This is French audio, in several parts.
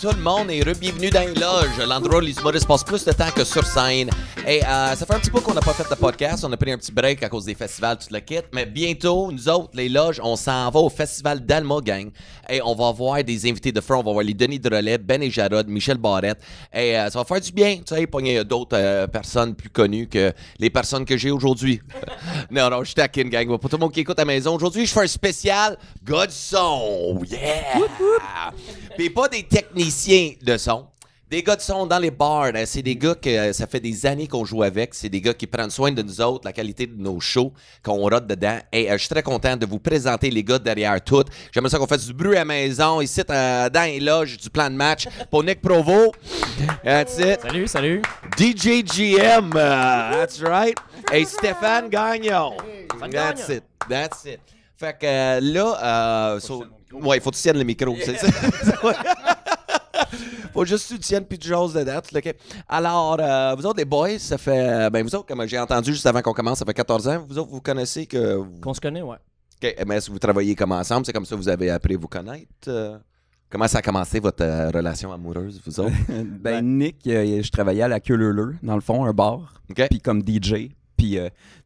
tout le monde et bienvenue dans les loges, l'endroit où les humoristes passent plus de temps que sur scène. Et ça fait un petit peu qu'on n'a pas fait de podcast, on a pris un petit break à cause des festivals, tout le kit, mais bientôt, nous autres, les loges, on s'en va au festival d'Alma, gang, et on va voir des invités de front, on va voir les Denis Drolet, Ben et Jarod, Michel Barrette, et ça va faire du bien, tu sais, pogner d'autres personnes plus connues que les personnes que j'ai aujourd'hui. Non, je taquine, gang, pour tout le monde qui écoute à la maison, aujourd'hui, je fais un spécial gars de son, yeah! Puis pas des techniciens de son. Des gars de son dans les bars, là, c'est des gars que ça fait des années qu'on joue avec. C'est des gars qui prennent soin de nous autres, la qualité de nos shows, qu'on rote dedans. Et je suis très content de vous présenter les gars derrière tout. J'aimerais ça qu'on fasse du bruit à la maison, ici dans les loges du plan de match. Pour Nick Provo. That's it. Salut. DJ GM. That's right. Et Stéphane Gagnon. That's it. Fait que là, ouais, faut que tu tiennes le micro. C'est ça. Faut juste que tu tiennes puis tu jases dedans. Okay. Alors, vous autres, les boys, ça fait. Ben, vous autres, comme j'ai entendu juste avant qu'on commence, ça fait 14 ans. Vous autres, vous connaissez que. Qu'on se connaît, ouais. OK. Mais est-ce que vous travaillez comme ensemble? C'est comme ça que vous avez appris à vous connaître? Comment ça a commencé votre relation amoureuse, vous autres? Nick, je travaillais à la Queue Leu, dans le fond, un bar. OK. Puis comme DJ. Puis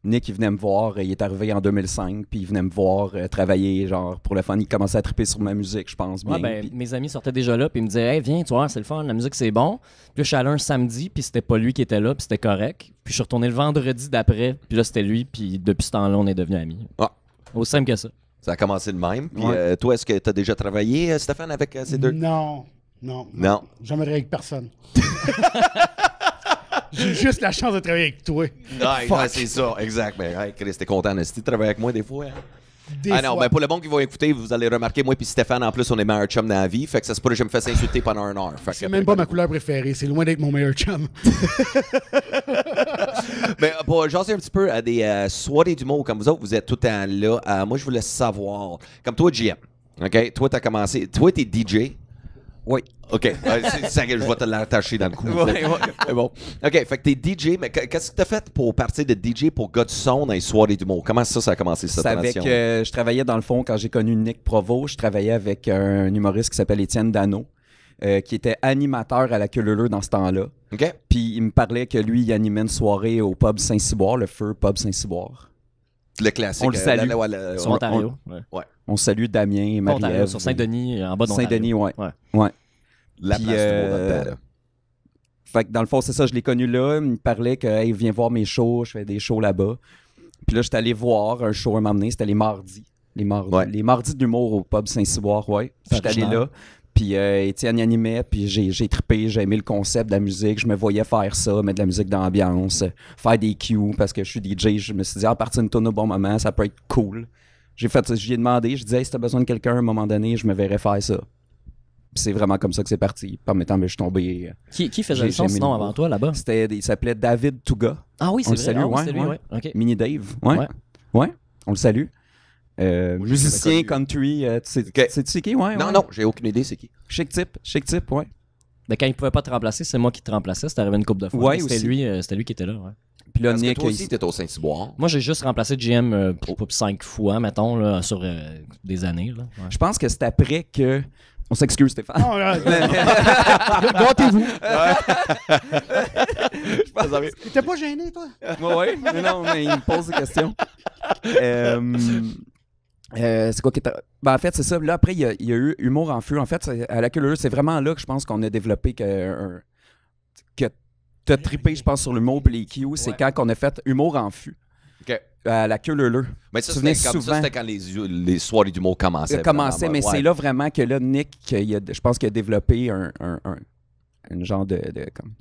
Nick, il venait me voir, il est arrivé en 2005, puis il venait me voir travailler, genre, pour le fun. Il commençait à triper sur ma musique, je pense bien. Ouais, puis... mes amis sortaient déjà là, puis ils me disaient « Hey, viens, tu vois, c'est le fun, la musique, c'est bon. » Puis là, je suis allé un samedi, puis c'était pas lui qui était là, puis c'était correct. Puis je suis retourné le vendredi d'après, puis là, c'était lui, puis depuis ce temps-là, on est devenus amis. Ah. Aussi simple que ça. Ça a commencé de même. Puis Ouais. toi, est-ce que tu as déjà travaillé, Stéphane, avec ces deux? Non. Non. Jamais travaillé avec personne. J'ai juste la chance de travailler avec toi. Ouais, c'est ça, exact. Mais hey, Chris, t'es content de travailler avec moi des fois. Hein? Des Non, fois. ben pour le monde qui va écouter, vous allez remarquer, moi et Stéphane, en plus, on est meilleurs chums dans la vie. Fait que ça se pourrait que je me fasse insulter pendant une heure. Fait que C'est même pas ma couleur préférée. C'est loin d'être mon meilleur chum. Mais pour jaser un petit peu à des soirées d'humour comme vous autres, vous êtes tout le temps là. Moi, je voulais savoir, comme toi, JM, OK? Toi, t'as commencé. Toi, t'es DJ. Oui. OK. C'est ça que je vais te l'attacher dans le cou. Ouais. C'est bon. OK. Fait que t'es DJ, mais qu'est-ce que t'as fait pour partir de DJ pour gars de son dans les soirées d'humour? Comment ça a commencé, cette C'est avec, relation? je travaillais dans le fond, quand j'ai connu Nick Provo, je travaillais avec un humoriste qui s'appelle Étienne Dano, qui était animateur à la Queue Leu dans ce temps-là. OK. Puis il me parlait que lui, il animait une soirée au pub Saint-Cyboire, le Feu Pub Saint-Cyboire. Le classique. On le salue. Sur Ontario. Ouais. On salue Damien et Pas Ontario, Marie-Ève. sur Saint-Denis, en bas d'Ontario. Saint-Denis, ouais. La Puis, place du monde là-dedans, là. Fait que dans le fond, c'est ça, je l'ai connu là. Il me parlait que, hey, viens voir mes shows, je fais des shows là-bas. Puis là, j'étais allé voir un show à m'emmener, c'était les mardis. Les mardis d'humour au pub Saint-Cyboire, ouais. J'étais allé là. Puis Étienne y animait, puis j'ai trippé, j'ai aimé le concept de la musique. Je me voyais faire ça, mettre de la musique d'ambiance, faire des cues, parce que je suis DJ. Je me suis dit, partir une tourne au bon moment, ça peut être cool. J'y ai demandé, je disais, hey, si t'as besoin de quelqu'un à un moment donné, je me verrais faire ça. Puis c'est vraiment comme ça que c'est parti. Par mes temps, je suis tombé. Qui faisait le son sinon avant toi là-bas? Il s'appelait David Touga. Ah oui, c'est On vrai. le salue, C'est lui, ouais. OK. Mini Dave. Ouais. On le salue. Musicien country. Tu sais qui? Ouais. Non, j'ai aucune idée, c'est qui. Chic type, ouais. Ben, quand il pouvait pas te remplacer, c'est moi qui te remplaçais. C'est arrivé une couple de fois. Ouais, C'était lui qui était là. Ouais. Puis là, Parce que Nick. toi aussi, t'es au Saint-Cyboire. Moi, j'ai juste remplacé GM 5 fois, mettons, là, sur des années. Là. Ouais. Je pense que c'est après que. On s'excuse, Stéphane. Oh, gâtez-vous. T'étais pas gêné, toi? Oui, mais non, mais il me pose des questions. C'est quoi qui était... Ben, en fait, c'est ça. Là, après, il y a eu Humour en feu. En fait, à la Queue Leu, c'est vraiment là que je pense qu'on a développé que t'as trippé, je pense, sur l'humour et les Q. C'est quand on a fait Humour en feu. OK. À la Queue Leu. Mais ça, Tu venais c'était souvent. quand les soirées d'humour commençaient. Mais c'est là vraiment que là, Nick, je pense qu'il a développé un genre de comme...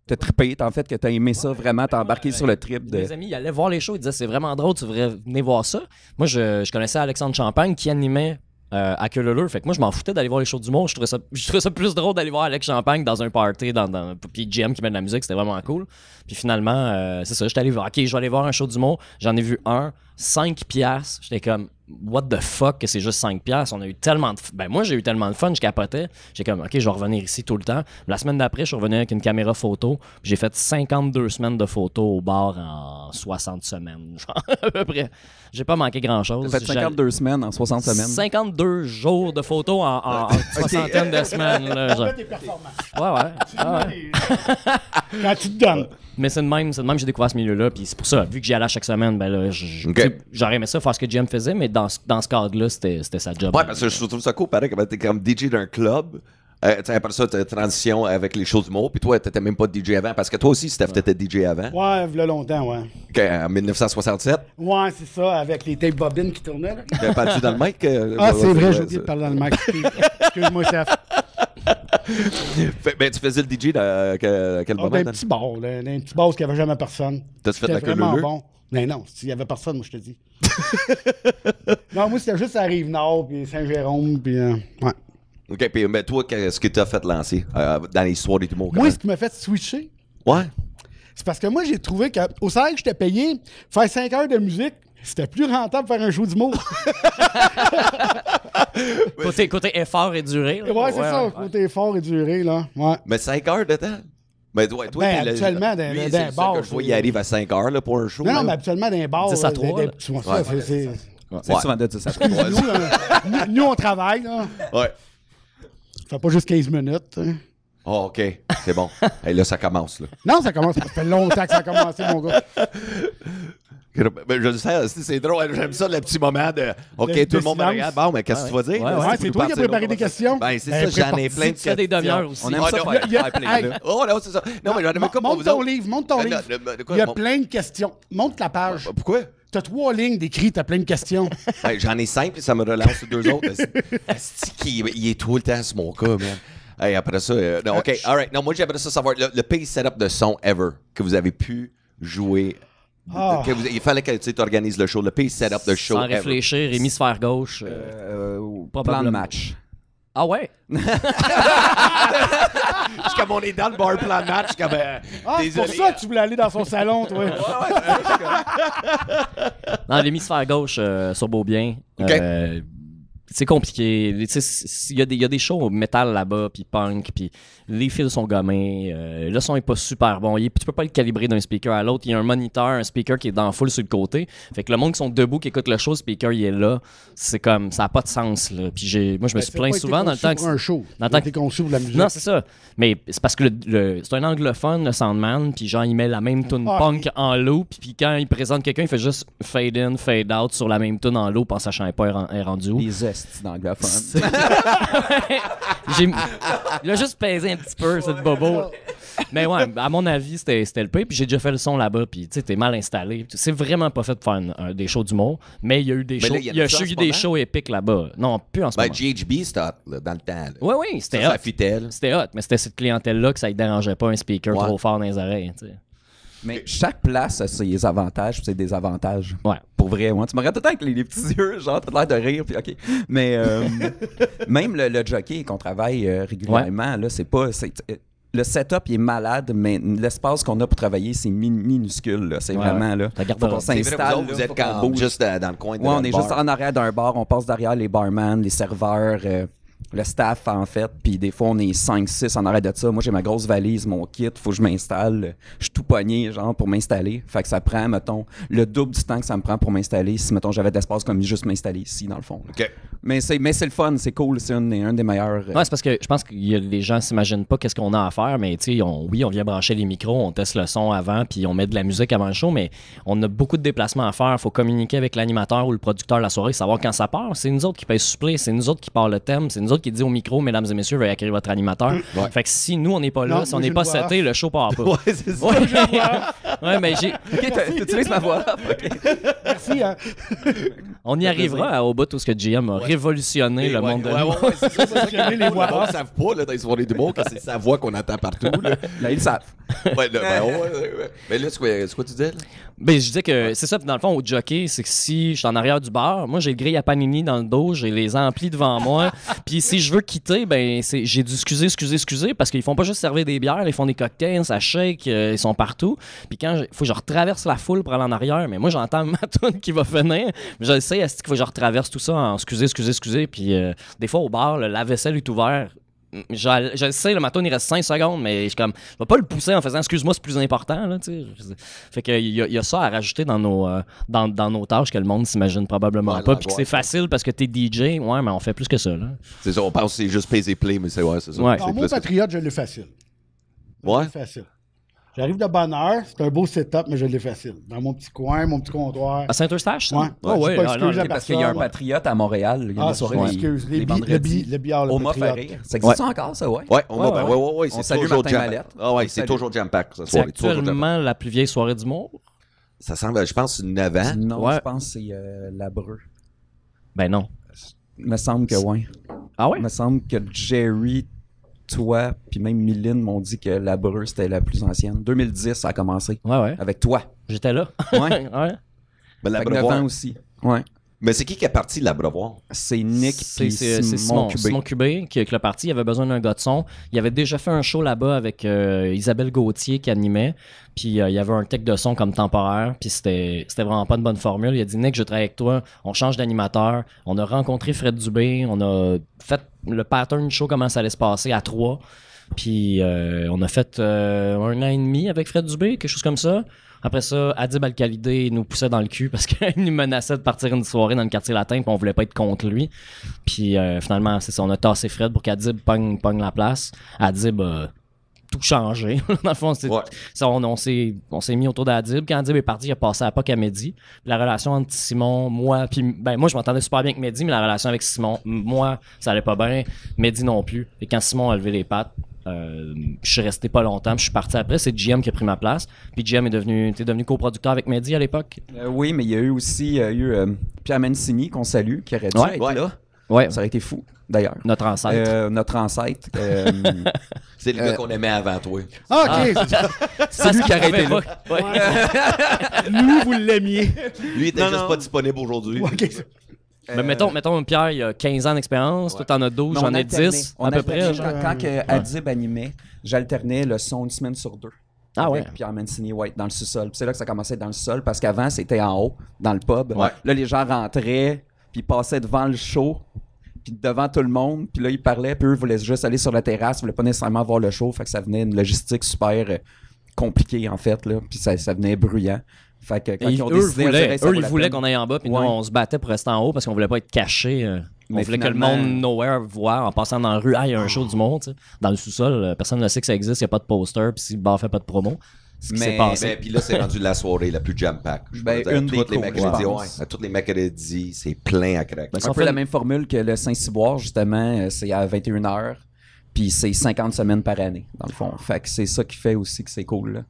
T'as trippé, en fait, que t'as aimé ça vraiment, t'as embarqué sur le trip de... Mes amis, ils allaient voir les shows, ils disaient c'est vraiment drôle, tu devrais venir voir ça. Moi, je connaissais Alexandre Champagne qui animait à Queue Leu. Fait que moi, je m'en foutais d'aller voir les shows d'humour. Je trouvais ça plus drôle d'aller voir Alex Champagne dans un party, puis GM qui met de la musique, c'était vraiment cool. Puis finalement, c'est ça, j'étais allé voir, OK, je vais aller voir un show d'humour. J'en ai vu un. 5 piastres. J'étais comme, what the fuck que c'est juste 5 piastres. On a eu tellement de... Ben moi, j'ai eu tellement de fun, je capotais. J'étais comme, OK, je vais revenir ici tout le temps. La semaine d'après, je suis revenu avec une caméra photo. J'ai fait 52 semaines de photos au bar en 60 semaines, genre, à peu près. J'ai pas manqué grand-chose. T'as fait 52 semaines en 60 semaines. 52 jours de photos en soixantaine de semaines. Là, genre. Là, t'es performant. Ouais. Quand tu te donnes. Mais c'est de même que j'ai découvert ce milieu-là. Puis c'est pour ça, vu que j'y allais à chaque semaine, ben là, j'aurais aimé ça faire ce que GM faisait, mais dans ce cadre-là, c'était sa job. Ouais, parce que je trouve ça cool, pareil, que t'es comme DJ d'un club. Après ça, t'as transition avec les shows d'humour. Puis toi, t'étais même pas DJ avant. Parce que toi aussi, Steph, t'étais DJ avant. Ouais, il y a longtemps, ouais. OK, en 1967. Ouais, c'est ça, avec les tapes bobines qui tournaient. Là. Parles-tu dans le mic? Ah, c'est vrai, j'ai oublié de parler dans le mic. Excuse-moi, Steph. Ben, tu faisais le DJ dans quel moment? Dans un petit bar, là, dans un petit bar où il n'y avait jamais personne. T'as-tu fait de la C'était vraiment queue bon. Mais non, s'il n'y avait personne, moi, je te dis. Non, moi, c'était juste à Rive-Nord, puis Saint-Jérôme, puis... ouais. OK, puis mais toi, qu'est-ce que t'as fait lancer dans les soirées d'humour? Moi, ce qui m'a fait switcher, Ouais. c'est parce que moi, j'ai trouvé qu'au salaire que j'étais payé, faire 5 heures de musique, c'était plus rentable de faire un show d'humour. Côté effort et durée. Là. Ouais, c'est ça, côté effort et durée, là. Ouais. Mais 5 heures de temps? Mais toi, Ben, t'es habituellement, dans lui, un c'est bar, que je vois, il c'est- arrive à 5 heures là, pour un show. Non, là. mais habituellement, dans les bars... 10 à 3, là. tu vois ça, c'est... C'est souvent de ça. Nous, on travaille, là. Ouais. Ça fait pas juste 15 minutes. Hein. Oh, OK. C'est bon. Hey, là, ça commence. Là. Non, ça commence. Ça fait longtemps que ça a commencé, mon gars. Ben, je le sais, c'est drôle. J'aime ça, le petit moment de OK, Le- tout le de monde me silence. regarde. Bon, mais qu'est-ce que tu vas dire? Ouais, là, Ouais, pour c'est nous toi qui as partir préparé de des questions. Ben, c'est Ben, ça, j'en ai plein de Tu fais des demi-heures aussi. On aime Ah, ça non, faire, il y a- faire plaisir. hey, Oh, non, c'est ça. Non, mais j'en ai même pas pour Monte vous ton autres. livre, monte ton Ben, livre. de quoi, Il y a mon- plein de questions. Monte la page. Pourquoi? T'as 3 lignes d'écrit, t'as plein de questions. Ben, j'en ai 5 et ça me relance sur 2 autres. Asti il est tout le temps sur mon cas, man. Hey, après ça, non, OK, all right. Non, moi, j'aimerais ça savoir le pire setup de son ever que vous avez pu jouer. Ah. Il fallait que tu organises le show, le pire setup de show Sans ever. réfléchir, hémisphère gauche. Plan de Probablement. match. Ah ouais? Je suis comme on est dans le bar plan de match. Comme, Ah, c'est pour ça que tu voulais aller dans son salon, toi. Dans l'hémisphère gauche, sur Beaubien. OK. C'est compliqué. Tu sais, il y a des shows métal là-bas, puis punk, puis les fils sont gommés. Le son est pas super bon. Tu peux pas le calibrer d'un speaker à l'autre. Il y a un moniteur, un speaker qui est dans full sur le côté. Fait que le monde qui sont debout, qui écoute le show, le speaker, il est là. C'est comme, ça a pas de sens, là. Puis moi, je me suis plaint souvent dans le temps que... pour un show. dans le T'as temps été conçu pour la musique. Non, c'est ça. Mais c'est parce que c'est un anglophone, le Soundman, puis genre, il met la même tune Ah, punk en loop, puis quand il présente quelqu'un, il fait juste fade in, fade out sur la même tune en loop en sachant pas elle est rendue où. Les estis d'anglophones. Il a juste pesé un petit peu, cette bobo. Mais ouais, à mon avis, c'était le pire. Puis j'ai déjà fait le son là-bas, puis tu sais, t'es mal installé. C'est vraiment pas fait pour faire des shows d'humour, mais il y a eu des Mais shows, là, il y en a-tu en eu ce des moment? shows épiques là-bas. Non, plus en ce Ben, moment. GHB, c'était hot, là, dans le temps. là. Oui, c'était Ça hot. fitait, là. C'était hot, mais c'était cette clientèle-là que ça ne dérangeait pas un speaker Ouais. trop fort dans les oreilles. Tu sais. Mais chaque place a ses avantages, ses désavantages. Ouais. Pour vrai, moi. Tu me regardes tout le temps avec les petits yeux, genre, t'as l'air de rire, puis OK. Mais même le jockey qu'on travaille régulièrement, là, c'est pas... le setup, il est malade, mais l'espace qu'on a pour travailler, c'est minuscule, là. C'est Ouais, vraiment, ouais. là. La garde Faut qu'on robe. C'est vrai, s'installe, vous autres, vous là, êtes faut qu'on quand bouge. juste dans le coin de Ouais, on est bar. juste en arrière d'un bar, on passe derrière les barman, les serveurs, le staff, en fait. Puis des fois, on est 5-6 en arrière de ça. Moi, j'ai ma grosse valise, mon kit, faut que je m'installe. Je suis tout pogné, genre, pour m'installer. Fait que ça prend, mettons, le double du temps que ça me prend pour m'installer si, mettons, j'avais de l'espace comme juste m'installer ici, dans le fond. Là. OK. Mais c'est le fun, c'est cool, c'est un des meilleurs. Ouais, c'est parce que je pense que les gens s'imaginent pas qu'est-ce qu'on a à faire, mais tu sais, on vient brancher les micros, on teste le son avant, puis on met de la musique avant le show, mais on a beaucoup de déplacements à faire. Il faut communiquer avec l'animateur ou le producteur de la soirée, savoir quand ça part. C'est nous autres qui payent supplé, c'est nous autres qui part le thème, c'est nous autres qui dit au micro, mesdames et messieurs, veuillez accueillir votre animateur. Ouais. Fait que si nous, on n'est pas là, Non, si on moi, n'est j'ai pas le voix seté, le show part pas. Ouais, c'est ça. Ouais, mais OK, t'utilises ma voix. OK. Merci, hein. on y arrivera au bout où ce que GM a révolutionné le monde de ouais, l'humour. ouais, c'est ça. C'est ça J'aime les voix Le monde basses. ne savent pas, là, dans les soirées d'humour, que c'est sa voix qu'on entend partout. Là. Là, ils le savent. Ouais, là, ouais. Mais là, c'est quoi tu disais, là? Ben, je disais que c'est ça, puis dans le fond, au jockey, c'est que si je suis en arrière du bar, moi, j'ai le grille à panini dans le dos, j'ai les amplis devant moi, puis Puis si je veux quitter, ben j'ai dû excuser, parce qu'ils font pas juste servir des bières, ils font des cocktails, ça shake, ils sont partout. Puis quand faut que je retraverse la foule pour aller en arrière, mais moi j'entends ma tune qui va finir. Je sais, est-ce qu'il faut que je retraverse tout ça en excusez. Puis des fois au bar, le lave-vaisselle est ouvert. Je le sais, le matin, il reste 5 secondes, mais je vais pas le pousser en faisant excuse-moi, c'est plus important. Là, fait qu'il y a ça à rajouter dans nos tâches que le monde s'imagine probablement pas. Puis que c'est facile parce que t'es DJ, ouais, mais on fait plus que ça. Là. C'est ça, on pense que c'est juste pay et play, mais c'est ça. Ouais. Non, moi, Patriote, je l'ai facile. Ouais. Facile. J'arrive de bonne heure, c'est un beau setup, mais je l'ai facile. Dans mon petit coin, mon petit comptoir. À Saint-Eustache, ça? Ouais. Ouais, parce qu'il y a un Patriote à Montréal. Il y a des soirées les vendredis. Le billard, le Au M'a Patriote. fait rire. Ça existe encore, ça, ouais? Ouais, On c'est salue toujours Martin jam Mallette. Ah ouais, c'est toujours jam-pack. C'est actuellement la plus vieille soirée d'humour. Ça semble, je pense, 9 ans. Non, Ouais. je pense que c'est Labreux. Ben non. Il me semble que oui. Ah ouais? Il me semble que Jerry, toi, puis même Mylène m'ont dit que Labreux, c'était la plus ancienne. 2010, ça a commencé. Ouais. Avec toi. J'étais là. Ouais. Ouais. Mais Fait que 9 ans aussi. Ouais. Mais c'est qui est parti de l'Abreuvoir? C'est Nick C'est puis Simon Cubé. Simon Cubé qui le parti. Il avait besoin d'un gars de son. Il avait déjà fait un show là-bas avec Isabelle Gauthier qui animait. Puis il y avait un tech de son comme temporaire. Puis c'était vraiment pas une bonne formule. Il a dit Nick, je travaille avec toi. On change d'animateur. On a rencontré Fred Dubé. On a fait le pattern show, comment ça allait se passer à 3. Puis on a fait 1 an et demi avec Fred Dubé, quelque chose comme ça. Après ça, Adib Al-Khalidé nous poussait dans le cul parce qu'il nous menaçait de partir une soirée dans le quartier latin puis on voulait pas être contre lui. Puis finalement, c'est ça, on a tassé Fred pour qu'Adib pogne la place. Adib a tout changé. Dans le fond, on s'est mis autour d'Adib. Quand Adib est parti, il a passé à POC à Mehdi. Puis la relation entre Simon, moi, puis moi je m'entendais super bien avec Mehdi, mais la relation avec Simon, moi, ça allait pas bien. Mehdi non plus. Et quand Simon a levé les pattes, je suis resté pas longtemps, puis je suis parti après. C'est GM qui a pris ma place. Puis GM t'es devenu coproducteur avec Mehdi à l'époque. Oui, mais il y a eu aussi Pierre Mancini qu'on salue, qui aurait dû être là. Ouais. Ça aurait été fou, d'ailleurs. Notre ancêtre. Notre ancêtre. C'est le gars qu'on aimait avant toi. Ah, OK. C'est lui qui aurait été là. Lui, vous l'aimiez. Lui, il était juste pas disponible aujourd'hui. OK. Mais mettons, Pierre, il a 15 ans d'expérience. Toi, t'en as 12, j'en ai 10, à peu près. Quand Adib animait, j'alternais le son une semaine sur 2. Ah ouais. Avec Pierre Mancini, dans le sous-sol. Puis c'est là que ça commençait à être dans le sous-sol, parce qu'avant, c'était en haut, dans le pub. Ouais. Là, les gens rentraient, puis ils passaient devant le show, puis devant tout le monde. Puis là, ils parlaient, puis eux voulaient juste aller sur la terrasse, ils voulaient pas nécessairement voir le show. Fait que ça venait une logistique super compliquée, en fait. Là. Puis ça venait bruyant. Fait que quand ils ont décidé, ils voulaient qu'on aille en bas, puis nous, on se battait pour rester en haut parce qu'on voulait pas être cachés. On voulait que le monde nowhere voit en passant dans la rue, il y a un show du monde. T'sais. Dans le sous-sol, personne ne sait que ça existe, il n'y a pas de poster, puis si le bar fait pas de promo. Ce qui s'est passé. Puis là, c'est rendu la soirée la plus jam-pack. Tous les mercredis, c'est plein à craquer. C'est un peu la même formule que le Saint-Cyboire, justement. C'est à 21h, puis c'est 50 semaines par année, dans le fond. Fait que c'est ça qui fait aussi que c'est cool. Là.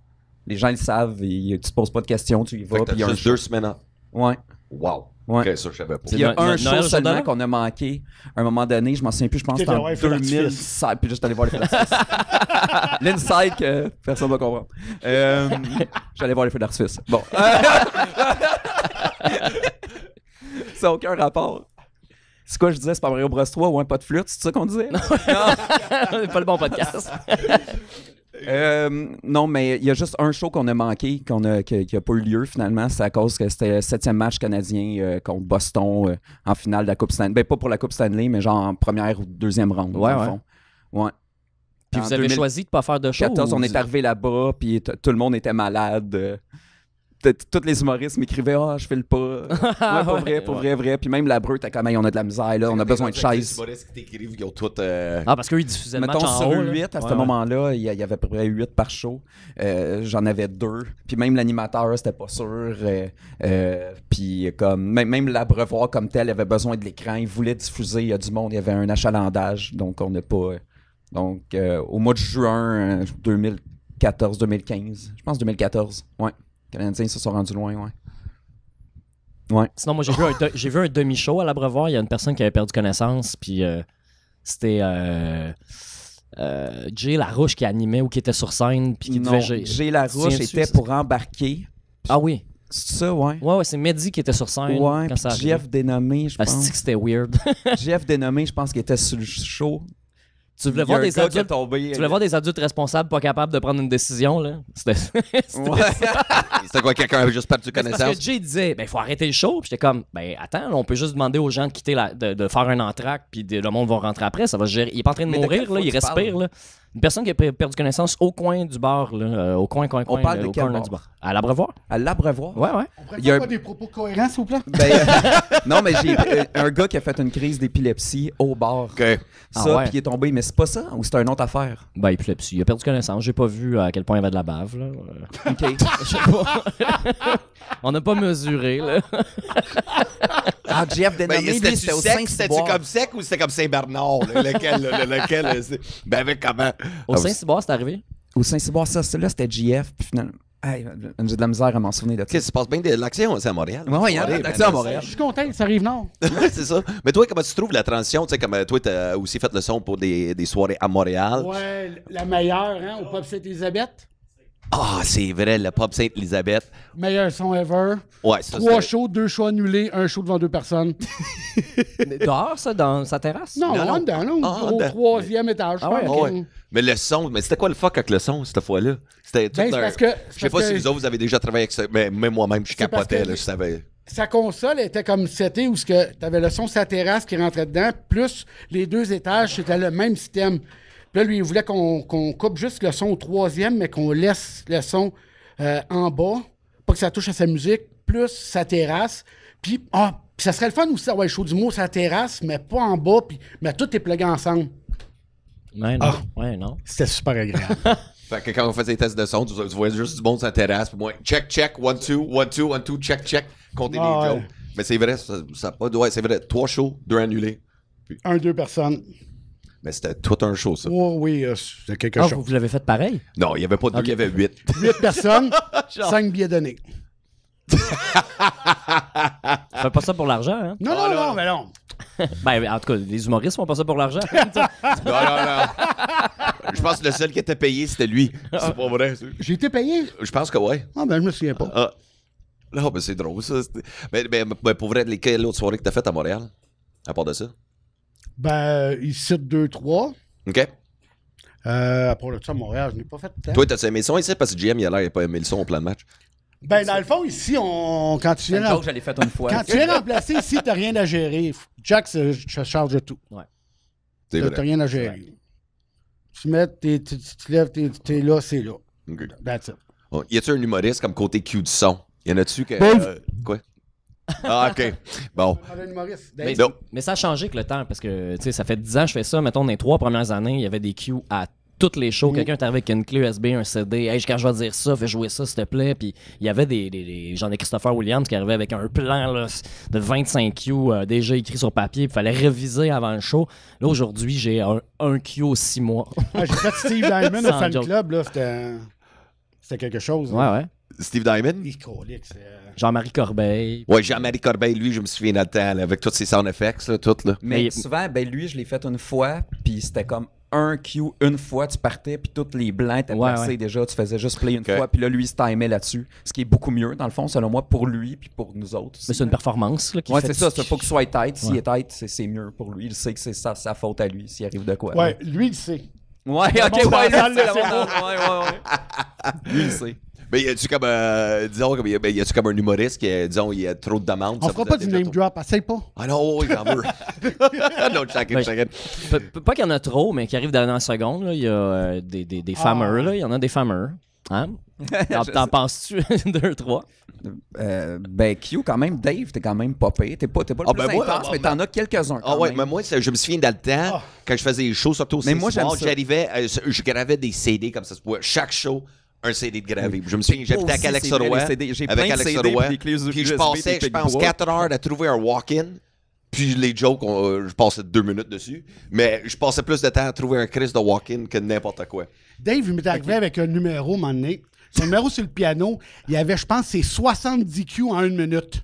Les gens le savent, tu te poses pas de questions, tu y vas. Puis il y a juste 2 semaines. Ouais. Wow. Ouais. Ok, ça, je savais pas. Il y a un show Noël seulement qu'on a manqué à un moment donné, je m'en souviens plus, je pense que c'était en 2016. Puis juste aller voir les feux d'artifice. L'inside que personne va comprendre. J'allais voir les feux d'artifice. Bon. Ça n'a aucun rapport. C'est quoi je disais, c'est pas Mario Bros 3 ou un pas de flûte, c'est ça qu'on disait? C'est pas le bon podcast. Non, mais il y a juste un show qu'on a manqué, qui n'a pas eu lieu finalement. C'est à cause que c'était le 7e match canadien contre Boston en finale de la Coupe Stanley. Ben, pas pour la Coupe Stanley, mais genre en première ou deuxième ronde. Ouais. Fond. Ouais. Puis vous avez choisi de ne pas faire de show? 2014, on est arrivé là-bas, puis tout le monde était malade. Tous les humoristes m'écrivaient je file pas. Pour vrai. Puis même la breu, t'as comme on a de la misère, là, on a besoin de chaises. Les humoristes qui t'écrivent, ils ont tout. Parce qu'eux, ils diffusaient le match en haut. Sur 8, à ce moment-là, il y avait à peu près 8 par show. J'en avais 2. Puis même l'animateur, c'était pas sûr. Puis comme même l'abreuvoir comme tel avait besoin de l'écran. Il voulait diffuser, il y a du monde, il y avait un achalandage. Donc on n'a pas. Donc au mois de juin 2014-2015, je pense 2014, ouais. Les Canadiens se sont rendus loin, ouais. Sinon, moi, j'ai vu un demi-show à l'Abreuvoir. Il y a une personne qui avait perdu connaissance, puis c'était Jay Larouche qui animait ou qui était sur scène. Puis qui Jay Larouche était pour embarquer. Ah oui? C'est ça, ouais. Ouais, c'est Mehdi qui était sur scène Ouais, quand ça puis arrivait. Jeff Dénommé, je pense. Asti que c'était weird. Jeff Dénommé, je pense qu'il était sur le show. Tu voulais Il y a voir un des gars qui est adultes. tombé. Tu voulais voir des adultes responsables pas capables de prendre une décision, là? C'était Ouais. C'était quoi, quelqu'un avait juste perdu parce connaissance? que Jay disait, ben, il faut arrêter le show. Puis j'étais comme, ben, attends, là, on peut juste demander aux gens de quitter de faire un entracte, puis le monde va rentrer après. Ça va se gérer. Il est pas en train de Mais de mourir, quelle là, fois il tu respire, parles? là. Une personne qui a perdu connaissance au coin du bar, là, au coin, On parle de au quel corner bar? du bar. À l'Abreuvoir? À l'Abreuvoir. Ouais, ouais. On pourrait Il y a pas un- des propos cohérents, s'il vous plaît? Ben, non, mais j'ai un gars qui a fait une crise d'épilepsie au bar. OK. Ça, Ah ouais. puis il est tombé, mais c'est pas ça, ou c'est une autre affaire? Ben, épilepsie. Il a perdu connaissance. J'ai pas vu à quel point il y avait de la bave, là. OK. Je sais pas. On n'a pas mesuré, là. Ah, Jeff Ben, Dénommé, lui, c'était au C'était-tu Saint-Cyboire. comme sec ou c'était comme Saint-Bernard? Là? Lequel? Ben, avec comment? Au Saint-Cyboire, c'est arrivé? Au Saint-Cyboire, ça, là, c'était JF, puis finalement... Hey, j'ai de la misère à m'en souvenir de ça. Qu'est-ce qui se passe bien de l'action, c'est à Montréal? Ouais, il y a Ouais, l'action à ben, Montréal. Je suis content, ça arrive nord. Ouais, c'est ça. Mais toi, comment tu trouves la transition? Tu sais, comme toi, t'as aussi fait le son pour des soirées à Montréal. Ouais, la meilleure, hein, au Pub Sainte-Élisabeth. Ah, c'est vrai, le pub Sainte-Élisabeth. Meilleur son ever. Ouais, ça, 3 c'est... shows, 2 shows annulés, 1 show devant 2 personnes. Dehors, ça, dans sa terrasse? Non, Non, non. en dedans, là, Ah, au dedans. 3e étage. je Ah ouais, pense. Ah ouais. Mais le son, mais c'était quoi le fuck avec le son, cette fois-là? C'était tout Ben, c'est un... parce que... Je sais pas si vous autres, vous avez déjà travaillé avec ça, mais même moi-même, je C'est parce capotais, que- là, je savais... Sa console était comme setée où tu avais le son sur la terrasse qui rentrait dedans, plus les 2 étages, c'était le même système. Puis là, lui, il voulait qu'on coupe juste le son au 3e, mais qu'on laisse le son en bas, pas que ça touche à sa musique, plus sa terrasse. Puis ça serait le fun aussi d'avoir le show d'humour sur la terrasse, mais pas en bas, mais tout est plugué ensemble. Ouais, non. Ouais, non. C'était super agréable. Fait que quand on faisait des tests de son, tu voyais juste du monde sur la terrasse, puis moi, check, 1, 2, 1, 2, 1, 2, check, compter Ah les ouais. jokes. Mais c'est vrai, ça pas... Ouais, c'est vrai, 3 shows, 2 annulés. 1-2 personnes. Mais c'était tout un show, ça. Oh, oui, c'est quelque Ah, chose. vous l'avez fait pareil? Non, il n'y avait pas 2, il y avait 8. 8 personnes, 5 billets donnés. Fais pas ça pour l'argent, hein? Non, non, non, mais non. Ben, en tout cas, les humoristes font pas ça pour l'argent. Non. Je pense que le seul qui était payé, c'était lui. C'est pas vrai, ça. J'ai été payé. Je pense que ouais. Ah, ben, je me souviens pas. Ah. Non, mais c'est drôle, ça. Mais pour vrai, quelle autre soirée que t'as faite à Montréal? À part de ça? Ben, ici, 2-3. OK. À part de ça, à Montréal, je n'ai pas fait de temps. Toi, t'as aimé le son ici? Parce que GM, il a l'air, il a pas aimé le son au plan de match. Ben, dans le fond, ici, quand tu C'est une viens, joke que j'allais faire une fois. quand tu viens remplacer ici, t'as rien à gérer. Jack se charge de tout. C'est T'as vrai. rien à gérer. Tu mets, tu lèves, t'es là, c'est là. OK. That's it. Oh, y a-tu un humoriste comme côté Q du son? Y en a-tu que. Dave. Quoi? Ah, OK. Bon. On a un humoriste. Mais, Non. mais ça a changé avec le temps parce que, tu sais, ça fait 10 ans que je fais ça. Mettons, dans les 3 premières années, il y avait des cues à toutes les shows. Quelqu'un est arrivé avec une clé USB, un CD. Hey, quand je vais dire ça, fais jouer ça, s'il te plaît. Puis il y avait des gens de Christopher Williams qui arrivaient avec un plan là, de 25 cues déjà écrit sur papier. Il fallait réviser avant le show. Là, aujourd'hui, j'ai un cue aux 6 mois. Ah, j'ai fait Steve Diamond au Sans fan joke. club, là. C'était quelque chose. Ouais, ouais. Steve Diamond? Il colique, c'est... Jean-Marie Corbeil. Ouais, Jean-Marie Corbeil, lui, je me souviens dans le temps, là, avec tous ses sound effects, là, tout, là. Mais Mais- souvent, ben lui, je l'ai fait une fois, puis c'était comme un cue une fois, tu partais, puis tous les blancs étaient Ouais, placés ouais. déjà, tu faisais juste play une Ok. fois, puis là, lui, il se timait là-dessus, ce qui est beaucoup mieux, dans le fond, selon moi, pour lui, puis pour nous autres. Mais c'est une performance là, qui Ouais, fait c'est ça, il faut qu'il soit tête. S'il Ouais. est tête, c'est mieux pour lui. Il sait que c'est sa faute à lui, s'il arrive de quoi. Ouais, lui, il sait. Ouais, Le ok, monde ouais, dans la salle, lui, là, c'est ouais. Lui, il sait. Mais y a-tu comme, disons, y a-tu comme un humoriste qui, disons, il y a trop de demandes? On ça fera vous pas a du déjà name trop- drop, essaye pas. Ah non, oui, j'en veux. Non, check Ben, it. Pas qu'il y en a trop, mais qui arrivent dans la seconde. Là. Il y a des fameux. Là. Il y en a des fameux. Hein? T'en penses-tu 2, 3? Ben, Q, quand même, Dave, t'es quand même pas pire. T'es pas le Ah, plus ben, moi, intense, mais t'en as quelques-uns. Ah quand ouais, même. mais moi, je me souviens dans le temps, quand je faisais les shows, surtout au Mais moi, Saint-Simon, j'aime ça. j'arrivais, je gravais des CD comme ça se pouvait. Chaque show, un CD de gravé. Je me souviens, Moi j'habitais aussi, avec Alex c'est vrai, Roy. les CD. J'ai Avec plein de Alex CD Roy. puis des clés Puis je USB, passais, des je pense, Pic-Bois. 4 heures à trouver un walk-in. Puis les jokes, je passais 2 minutes dessus. Mais je passais plus de temps à trouver un Chris de walk-in que n'importe quoi. Dave, il m'est arrivé avec un numéro, à un moment donné. Son numéro sur le piano, il y avait, je pense, c'est 70 Q en 1 minute.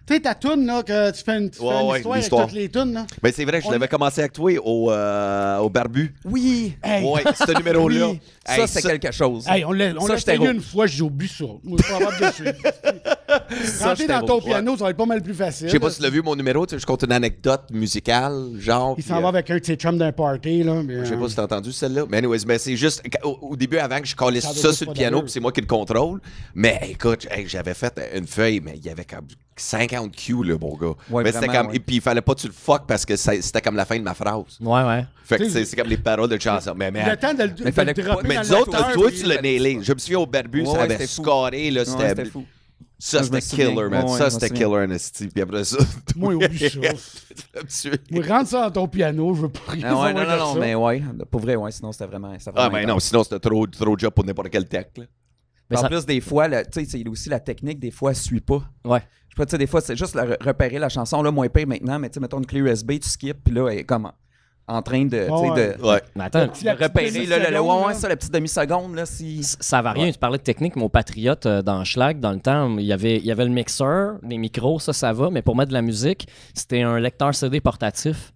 Tu sais, ta toune, là, que tu fais une histoire avec toutes les tounes, là. Ben, c'est vrai, je l'avais commencé avec toi au Barbu. Oui! Hey. Ouais, ce numéro-là. Oui. Hey, Ça, c'est quelque chose. Hey, on l'a essayé une fois, j'ai oublié ça. Moi, je suis pas capable de suivre. Rentrer dans ton piano, ça va être pas mal plus facile. Je sais pas si tu l'as vu, mon numéro, tu sais, je compte une anecdote musicale, genre. Il s'en va avec un de ses chums d'un party, là. Je sais pas si t'as entendu celle-là. Mais anyways, mais c'est juste, au début, avant que je collais Ça ça doit sur pas le piano, d'allure. puis c'est moi qui le contrôle. Mais écoute, j'avais fait une feuille, mais il y avait comme 50 Q, là, mon gars. Ouais, mais c'était vraiment, comme, ouais. et puis il fallait pas que tu le fuck parce que c'était comme la fin de ma phrase. Ouais. Fait que c'est comme les paroles de chanson. Mais Le temps de le fallait dropper mais dans nous le autres, lecteur, toi, puis- tu l'as nailé. Je me souviens au Barbu, Ouais, ça avait c'était fou. scoré, là, Ouais, c'était fou. Ça, Je me c'était souviens. killer, man. Ouais, Ça, je c'était me souviens. killer, Nasty. Puis après ça, Moi, oublie ça. Moi, rentre ça dans ton piano, je veux pas rien Ah ouais, savoir de non, ça. mais ouais, pour vrai, ouais, sinon c'était vraiment. Ah, ben non, sinon, c'était trop de job pour n'importe quel tech, là. Mais En ça- plus, des fois, tu sais, c'est aussi la technique, des fois, elle suit pas. Ouais. Je sais pas, tu sais, des fois, c'est juste repérer la chanson, là, moins pire maintenant, mais tu sais, mettons une clé USB, tu skips, puis là, elle est comme en train de, tu sais, Ouais. de Ouais. Mais attends, La petite repérer, là, demi-seconde, ouais, là. ça, la petite demi-seconde, là, si... ça varie. Tu parlais de technique, mon Patriote dans Schlag, dans le temps, il y avait le mixeur, les micros, ça va, mais pour mettre de la musique, c'était un lecteur CD portatif.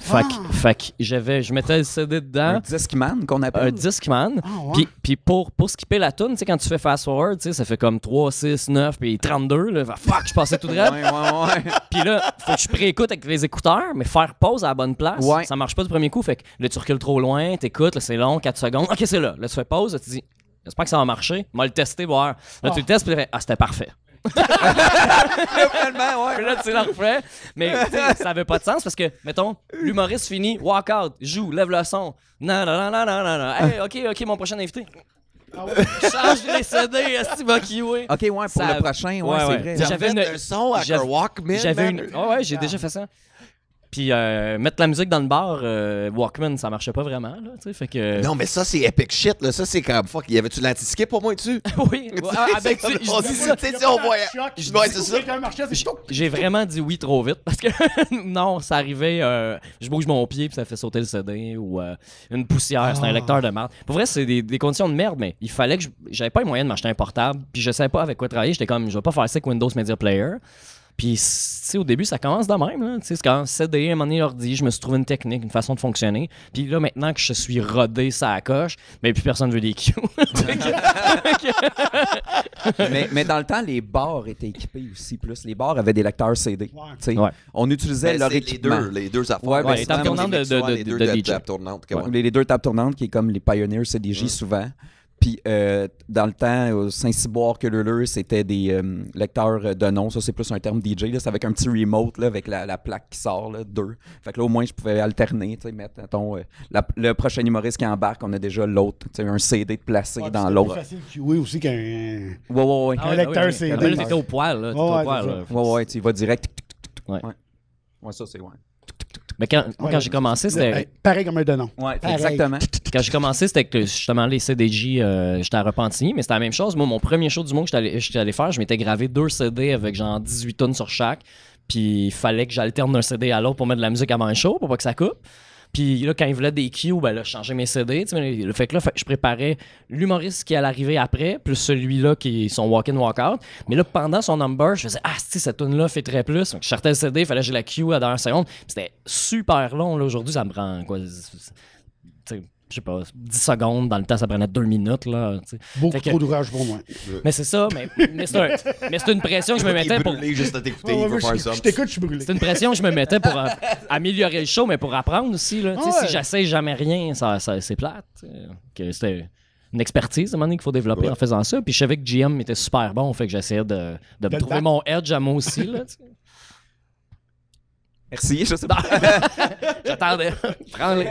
Fait que je mettais le CD Un dedans, Discman qu'on un appelle. Discman, Ah, ouais. puis pour skipper la tune, tu sais, quand tu fais fast forward, tu sais, ça fait comme 3, 6, 9, puis 32, là, fuck, je passais tout droit. Ouais. Puis là, faut que je préécoute avec les écouteurs, mais faire pause à la bonne place, Ouais. ça marche pas du premier coup. Fait que là, tu recules trop loin, t'écoutes, là, c'est long, 4 secondes. OK, c'est là. Là, tu fais pause, là, tu dis, j'espère que ça va marcher. On va le tester, voir. Là, tu le testes, puis tu fais, ah, c'était parfait. Finalement, ouais. Puis là, tu le refais. Mais tu sais, ça avait pas de sens parce que, mettons, l'humoriste finit, walk out, joue, lève le son. Non. Hey, OK, mon prochain invité. Change les CD, est-ce que tu OK, ouais, pour Ça- le prochain, ouais, Ouais, c'est ouais. vrai. J'avais une- un son avec un j'avais- Walkman. J'avais man. une. Ouais, j'ai déjà fait ça. Puis mettre la musique dans le bar, Walkman, ça marchait pas vraiment, là, tu sais, fait que... Non, mais ça, c'est epic shit, là. Ça, c'est comme fuck. Y avait-tu l'anti-skip pour moi dessus? Oui, avec C'est je comme- dis ça. Tu sais, on voyait. Ouais, c'est ça. J'ai vraiment dit oui trop vite parce que non, ça arrivait, je bouge mon pied puis ça fait sauter le CD ou une poussière, c'est un lecteur de merde. Pour vrai, c'est des conditions de merde, mais il fallait que j'avais pas les moyens de m'acheter un portable, puis je savais pas avec quoi travailler, j'étais comme je vais pas faire ça avec Windows Media Player. Puis, tu sais, au début, ça commence de même, là. Tu sais, c'est quand CD, un moment donné, ordi, je me suis trouvé une technique, une façon de fonctionner. Puis là, maintenant que je suis rodé, ça coche, mais plus personne veut des cues. mais dans le temps, les bars étaient équipés aussi plus. Les bars avaient des lecteurs CD. Ouais. Tu sais. Ouais. On utilisait Ben, leur c'est équipement. les deux affaires. Ouais, ben, les tables tournantes de les deux DJ. tables tournantes. Ouais, les deux tables tournantes qui est comme les Pioneer CDJ souvent. Puis dans le temps, au Saint-Cyboire que le c'était des lecteurs de nom. Ça, c'est plus un terme DJ. là. C'est avec un petit remote là, avec la plaque qui sort, là, 2. Fait que là, au moins, je pouvais alterner, tu sais, mettre, mettons, le prochain humoriste qui embarque, on a déjà l'autre, tu sais, un CD de placé dans l'autre. C'est facile de QA aussi qu'un... Ouais. Ah Un lecteur CD. Ah, là, t'étais au poil, là. T'étais Ouais, au poil, c'est là. Ouais, tu y vas direct. Ouais. Ouais, ça, c'est ouais. Mais quand j'ai commencé, c'était... Pareil comme un de nom. Ouais, Pareil. exactement. Quand j'ai commencé, c'était que justement les CDJ, j'étais à Repentigny, mais c'était la même chose. Moi, mon premier show du monde que j'étais allé faire, je m'étais gravé 2 CD avec genre 18 tonnes sur chaque. Puis il fallait que j'alterne d'un CD à l'autre pour mettre de la musique avant le show, pour pas que ça coupe. Puis là, quand ils voulaient des cues, ben là, je changeais mes CD. Le fait que là, je préparais l'humoriste qui allait arriver après, plus celui-là qui est son walk-in, walk-out. Mais là, pendant son number, je faisais « Ah, si, cette tune-là fait très plus. » Donc, je sortais le CD, il fallait que j'ai la cue à la dernière seconde. Puis c'était super long. Là. Aujourd'hui, ça me prend quoi? Je sais pas, 10 secondes. Dans le temps, ça prenait 2 minutes. Là, Beaucoup Fait que- trop d'ouvrage pour moi. mais c'est ça, mais c'est une pression que je me mettais pour... brûlé juste à t'écouter, Ouais, il va ouais, faire je ça. t'écoute, je suis brûlé. C'est une pression que je me mettais pour améliorer le show, mais pour apprendre aussi. Là. Tu sais, Ouais. Si j'essaie jamais rien, c'est plate. Que c'était une expertise à un moment donné qu'il faut développer en faisant ça. Puis je savais que GM était super bon, fait que j'essayais de me le trouver battre. mon edge à moi aussi. Là, tu sais. Merci, je sais pas. J'attendais. Prends-les.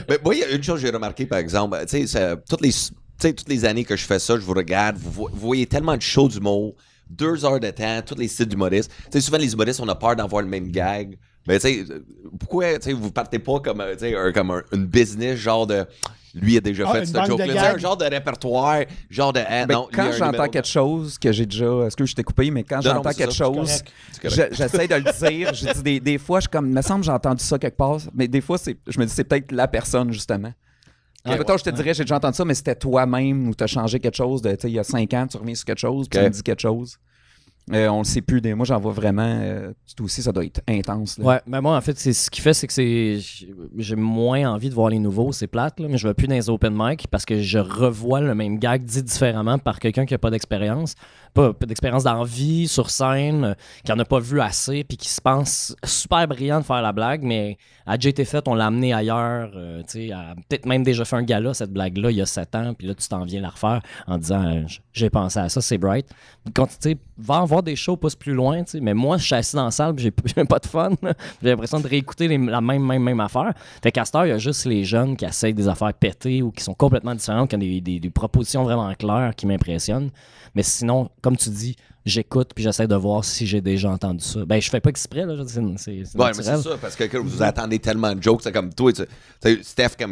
Mais moi, il y a une chose que j'ai remarqué, par exemple. Tu sais, toutes les années que je fais ça, je vous regarde, vous voyez tellement de shows d'humour, 2 heures de temps, tous les styles d'humoristes. Tu sais, souvent, les humoristes, on a peur d'avoir le même gag. Mais tu sais, pourquoi vous partez pas comme, une business, genre de... Lui a déjà fait une ce banque de joke-là. Tu sais, gags. un genre de répertoire, genre de... Ben, non, lui, quand un j'entends numéro- quelque chose que j'ai déjà. Est-ce que je t'ai coupé, mais quand Non, j'entends mais c'est quelque ça, chose, c'est correct. j'essaie de le dire. Je dis des fois, je suis comme, me semble que j'ai entendu ça quelque part, mais des fois, je me dis c'est peut-être la personne, justement. Mettons, je te dirais, j'ai déjà entendu ça, mais c'était toi-même ou tu as changé quelque chose de, tu sais, il y a 5 ans, tu reviens sur quelque chose, puis tu Ok. me dis quelque chose. On le sait plus. Moi, j'en vois vraiment. Tout aussi, ça doit être intense. Là. Ouais, mais moi, en fait, c'est ce qui fait, c'est que j'ai moins envie de voir les nouveaux, c'est plate, là, mais je vais plus dans les open mic parce que je revois le même gag dit différemment par quelqu'un qui a pas d'expérience. Pas d'expérience dans la vie, sur scène, qui en a pas vu assez, puis qui se pense super brillant de faire la blague, mais a déjà été faite, on l'a amené ailleurs, tu sais, peut-être même déjà fait un gala, cette blague-là, il y a 7 ans, puis là, tu t'en viens la refaire en disant j'ai pensé à ça, c'est bright. Quand tu sais, va en voir des shows, pousse plus loin, tu sais, mais moi, je suis assis dans la salle, j'ai pas de fun, j'ai l'impression de réécouter la même affaire. Fait qu'à cette heure, il y a juste les jeunes qui essayent des affaires pétées ou qui sont complètement différentes, qui ont des propositions vraiment claires qui m'impressionnent. Mais sinon, comme tu dis, j'écoute puis j'essaie de voir si j'ai déjà entendu ça. Ben, je fais pas exprès, là. C'est ouais, mais c'est ça, parce que vous attendez tellement de jokes, c'est comme toi, tu sais, Steph, comme,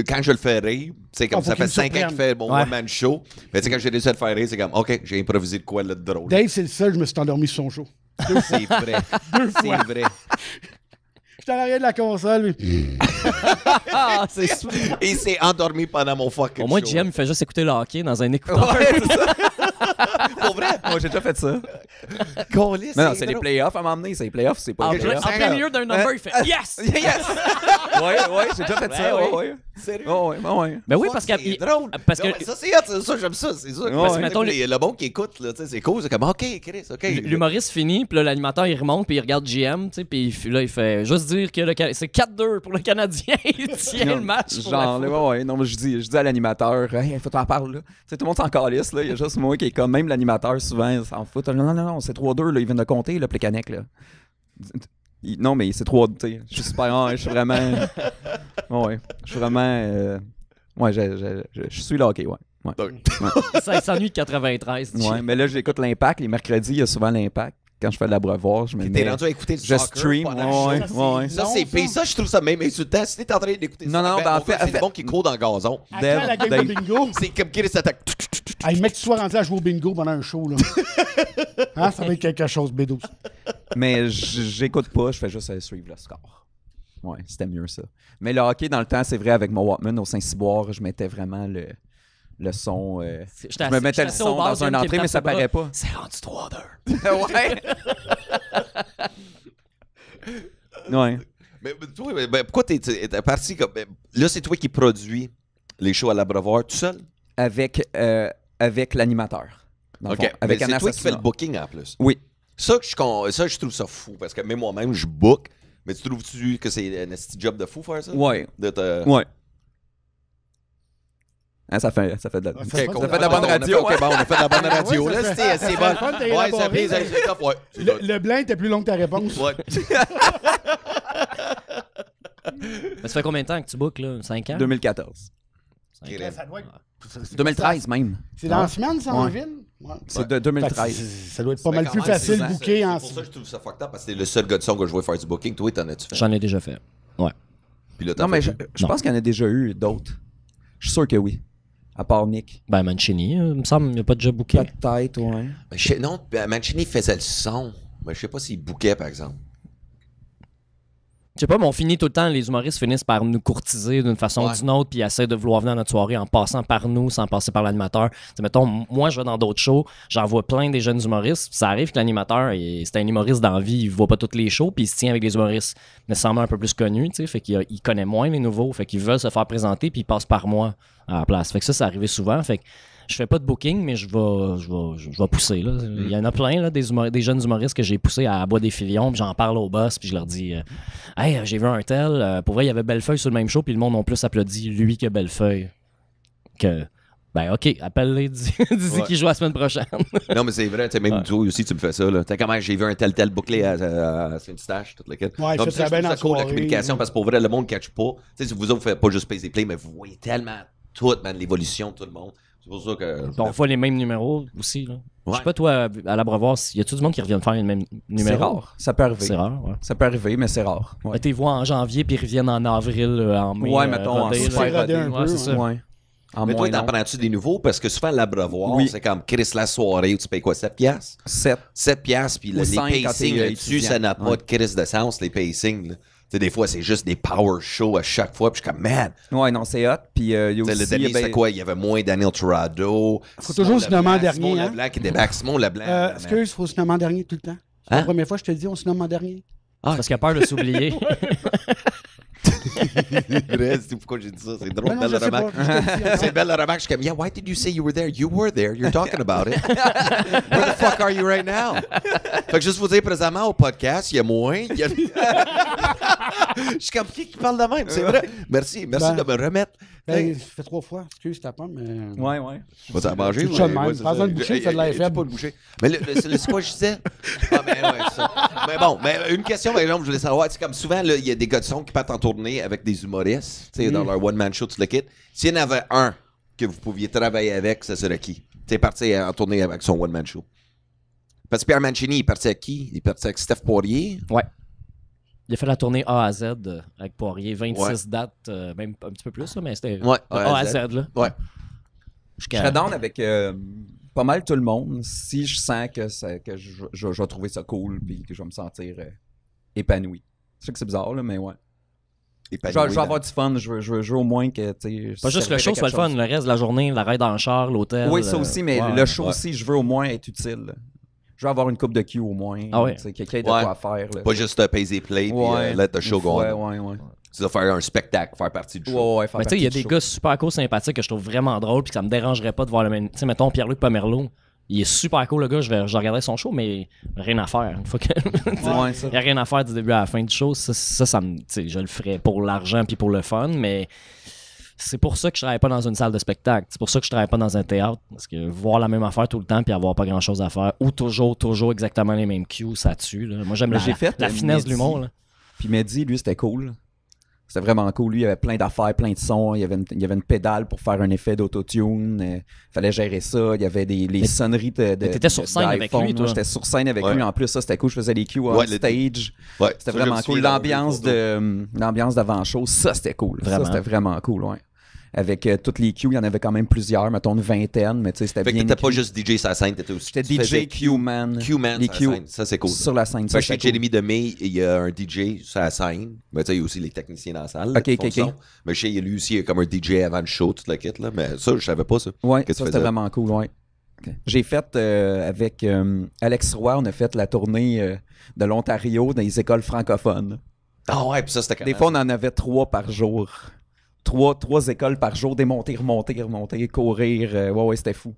quand je le fais rire, comme ça fait 5 ans qu'il fait mon one-man show, mais tu sais, quand j'ai réussi à le faire rire, c'est comme, OK, j'ai improvisé de quoi là de drôle. Dave, c'est le seul, je me suis endormi sur son show. C'est vrai. C'est vrai. J'étais en arrière de la console. Et il s'est endormi pendant mon fucking show. Au moins, show. JM fait juste écouter le hockey dans un écouteur. Ouais, c'est ça. Pour vrai? Moi, j'ai déjà fait ça. Non, c'est les playoffs à m'emmener. C'est les playoffs, c'est pas En les playoffs. plein milieu d'un number, il fait Yes! Yes! ouais, j'ai déjà fait ça. Ouais. Sérieux? Ouais. Ben oui, parce que. C'est drôle. Parce que Non, ça, c'est hot, ça, j'aime ça, c'est sûr. Parce que, mettons, le bon qui écoute, là, c'est cool, c'est comme, OK, Chris, OK. L'humoriste finit, puis là, l'animateur, il remonte, puis il regarde GM, tu sais, puis là, il fait juste dire que c'est 4-2 pour le Canadien. Il tient le match. Genre, ouais. Non, mais je dis à l'animateur, hey, faut t'en parler, là. Tu sais, tout le monde s'en calisse, là. Il y a juste moi qui est comme, même l'animateur, souvent, il s'en fout. Non, c'est 3-2, là. Ils viennent de compter, le Plécanec, là. Non, mais c'est 3, tu sais. Je suis super, je suis vraiment. Ouais. Je suis vraiment. Ouais, je suis là, OK, ouais. Ça s'ennuie de 93. Ouais, mais là, j'écoute l'Impact. Les mercredis, il y a souvent l'Impact. Quand je fais de l'abreuvoir, je me mets... T'es rendu à écouter du je soccer stream, pendant le show. ouais. Ça, c'est pire. Ça, je trouve ça même insultant. Si t'es en train d'écouter ça, Non, ben, en fait, c'est le bon qui court dans le gazon. Après la game de bingo, C'est comme Chris attaque. hey, mec, tu sois rendu à jouer au bingo pendant un show, là. Hein, ça va être quelque chose, B12. Mais j'écoute pas, je fais juste suivre le score. Ouais, c'était mieux ça. Mais le hockey, dans le temps, c'est vrai, avec mon Walkman au Saint-Cyboire, je mettais vraiment le son. Je me mettais le son dans une entrée, mais ça paraît pas. C'est rendu 3-2. Ouais. Ouais. Mais toi, pourquoi t'es parti comme. Là, c'est toi qui produis les shows à l'Abreuvoir tout seul? Avec l'animateur. OK. Avec c'est toi qui fais le booking en plus. Oui. Ça, je trouve ça fou parce que même moi-même, je book. Mais tu trouves-tu que c'est un petit job de fou faire ça? Ouais. Ouais. Hein, ça fait de la, Ça fait de fait la bonne radio. OK, bon, on a fait de la bonne radio. Ouais, Là, ça c'est fait bon. le fun, t'as Ouais, élaboré, ça prise, mais- c'est top, ouais. Le blanc était plus long que ta réponse. Ouais. Mais ça fait combien de temps que tu bookes, là? 5 ans? 2014. Ça doit être... 2013 même. C'est dans la semaine, ça, en Ouais. ville? Ouais. C'est de Fait que 2013. ça doit être pas mal plus facile de booker en... C'est pour ça que je trouve ça fucked up parce que c'est le seul gars de son que je vois faire du booking. Toi, t'en as-tu fait? J'en ai déjà fait. Ouais. Puis là, t'as Non, mais fait je Non. pense qu'il y en a déjà eu d'autres. Je suis sûr que oui. À part Nick. Ben, Mancini, il me semble, il n'a pas déjà booké. Peut-être, ouais. Mais non, Mancini faisait le son. Mais je sais pas s'il bouquait, par exemple. Je sais pas, mais on finit tout le temps, les humoristes finissent par nous courtiser d'une façon ou d'une autre, puis ils essaient de vouloir venir à notre soirée en passant par nous, sans passer par l'animateur. T'sais, mettons, moi, je vais dans d'autres shows, j'en vois plein des jeunes humoristes, puis ça arrive que l'animateur, c'est un humoriste d'envie, il voit pas tous les shows, puis il se tient avec des humoristes nécessairement un peu plus connus, tu sais, fait qu'il connaît moins les nouveaux, fait qu'ils veulent se faire présenter, puis ils passent par moi à la place. Fait que ça arrivé souvent, fait que je fais pas de booking, mais je vais pousser. Là. Il y en a plein, là, des jeunes humoristes que j'ai poussés à bois des filions, puis j'en parle au boss, puis je leur dis hey, j'ai vu un tel, pour vrai, il y avait Bellefeuille sur le même show, puis le monde non plus applaudi lui que Bellefeuille. Ben, OK, appelle-les, dis qu'il joue la semaine prochaine. Non, mais c'est vrai, même toi aussi, tu me fais ça. T'as comment j'ai vu un tel bouclé à Saint-Eustache, toute la quête. Ouais, donc, c'est très bien ça en cool, la soirée. communication, parce que pour vrai, le monde ne catch pas. Tu sais, vous autres, vous faites pas juste payer play, mais vous voyez tellement tout, man, l'évolution de tout le monde. C'est pour ça que. On voit les mêmes numéros aussi. Là. Je Ouais. sais pas, toi, à l'Abreuvoir, y a-tu du monde qui revient faire les mêmes numéros? C'est rare. Ça peut arriver. C'est rare, ouais. Ça peut arriver, mais c'est rare. Ouais, T'es vois en janvier, puis ils reviennent en avril, en mai. Ouais, mettons, en rodés, super là. rodé un Ouais, peu, c'est ça. Ouais. En Mais toi, moins t'en long. prends-tu des nouveaux? Parce que souvent, l'Abreuvoir, Oui. c'est comme Chris la soirée où tu payes quoi, 7 piastres? 7. 7 piastres, puis Ou les 5 quand pacings t'es, là-dessus, étudiant. ça n'a pas Ouais. de Chris de sens, les pacings. Là. sais, des fois, c'est juste des power shows à chaque fois. Puis je suis comme, man. Ouais, non, c'est hot. Puis il y a Tu sais, aussi... le dernier, c'était quoi? Il y avait moins Daniel Torado. Faut toujours se nommer en dernier, Simon hein? Leblanc qui débarque. Simon Leblanc. Excuse, faut se nommer en dernier tout le temps. C'est Hein? la première fois que je te dis, on se nomme en dernier. Parce qu'il a peur de s'oublier. C'est pourquoi j'ai dit ça. C'est drôle, Ben non, belle je sais pas. remarque. Je te dis, C'est belle remarque. Je suis comme, yeah, why did you say you were there? You were there. You're talking about it. Where the fuck are you right now? Fait que juste vous dire, présentement, au podcast, il y a moins. Je suis comme, qui parle de même? C'est vrai. Merci Ben, de me remettre. Ben, ça fait 3 fois. Excuse, ta pomme, mais... Ouais. Vas-tu à manger? Tu te chopes même. Prends-en une bouchée, ça a de l'air faible. pas une bouchée. Mais c'est quoi je disais? Ah, ben ouais, ça. Mais bon, une question, par exemple, je voulais savoir. C'est comme souvent, il y a des gars de son qui partent en tournée avec des humoristes, tu sais, dans leur one-man show, tu le quittes. S'il y en avait un que vous pouviez travailler avec, ça serait qui? Tu sais, partir en tournée avec son one-man show. Parce que Pierre Mancini, il partait avec qui? Il partait avec Steph Poirier? Ouais. Il a fait la tournée A à Z avec Poirier, 26 Ouais. dates, même un petit peu plus, là, mais c'était Ouais, A à Z. Là. Ouais. Je serais down avec pas mal tout le monde si je sens que je vais trouver ça cool puis que je vais me sentir épanoui. Je sais que c'est bizarre, là, mais ouais. Je vais avoir du fun. Je veux au moins que... Pas juste le show soit le fun, le reste de la journée, la ride dans le char, l'hôtel. Oui, ça aussi, mais ouais. le show aussi, je veux au moins être utile. Là. Je veux avoir une coupe de cul au moins. Ah ouais. Quelqu'un de Ouais. quoi faire. Là. Pas juste pay et play puis let the show go on. Ouais. Tu dois faire un spectacle, faire partie du show. Ouais, faire Mais tu sais, il y a partie des du gars super cool, sympathiques que je trouve vraiment drôles, puis que ça me dérangerait pas de voir le même. Tu sais, mettons Pierre-Luc Pomerleau, il est super cool le gars, je regarderai son show, mais rien à faire. Une fois que. show. Ouais, ça. Il n'y a rien à faire du début à la fin du show. Ça me, tu sais, je le ferais pour l'argent puis pour le fun, mais c'est pour ça que je travaille pas dans une salle de spectacle. C'est pour ça que je travaille pas dans un théâtre. Parce que voir la même affaire tout le temps puis avoir pas grand chose à faire, ou toujours exactement les mêmes cues, ça tue. Là. Moi, j'aime J'ai fait la finesse de Mehdi. l'humour. Là. Puis Mehdi, lui, c'était cool. C'était vraiment cool. Lui, il avait plein d'affaires, plein de sons. Il y avait une pédale pour faire un effet d'autotune. Il fallait gérer ça. Il y avait les sonneries de t'étais sur scène avec d'iPhone. lui, toi. Moi, j'étais sur scène avec Ouais. lui. En plus, ça, c'était cool. Je faisais les cues on Ouais, stage. Ouais, C'était ça, vraiment je me cool. souviens, L'ambiance d'avant-show, ça, c'était cool. Vraiment. Ça, c'était vraiment cool, ouais. Avec toutes les cues, il y en avait quand même plusieurs, mettons une vingtaine, mais tu sais, c'était Fait que bien t'étais pas écrit. juste DJ sur la scène, t'étais aussi. J'étais tu faisais DJ Q-Man. Q-Man Les sur la Q scène. Ça, c'est cool. sur la scène. Fait Ça, que chez c'était cool. Jérémy Demey, il y a un DJ sur la scène. Mais tu sais, il y a aussi les techniciens dans la salle. Ok, qui font ok, le ok. son. Mais chez lui aussi, il y a comme un DJ avant le show, tout le kit. Là. Mais ça, je savais pas ça. Ouais, Qu'est-ce que ça tu c'était faisais? vraiment cool, ouais. Ok. J'ai fait avec Alex Roy, on a fait la tournée de l'Ontario dans les écoles francophones. Ah ouais, puis ça, c'était Des fois, on en avait 3 par jour. 3 écoles par jour, démonter, remonter, courir. Ouais, c'était fou.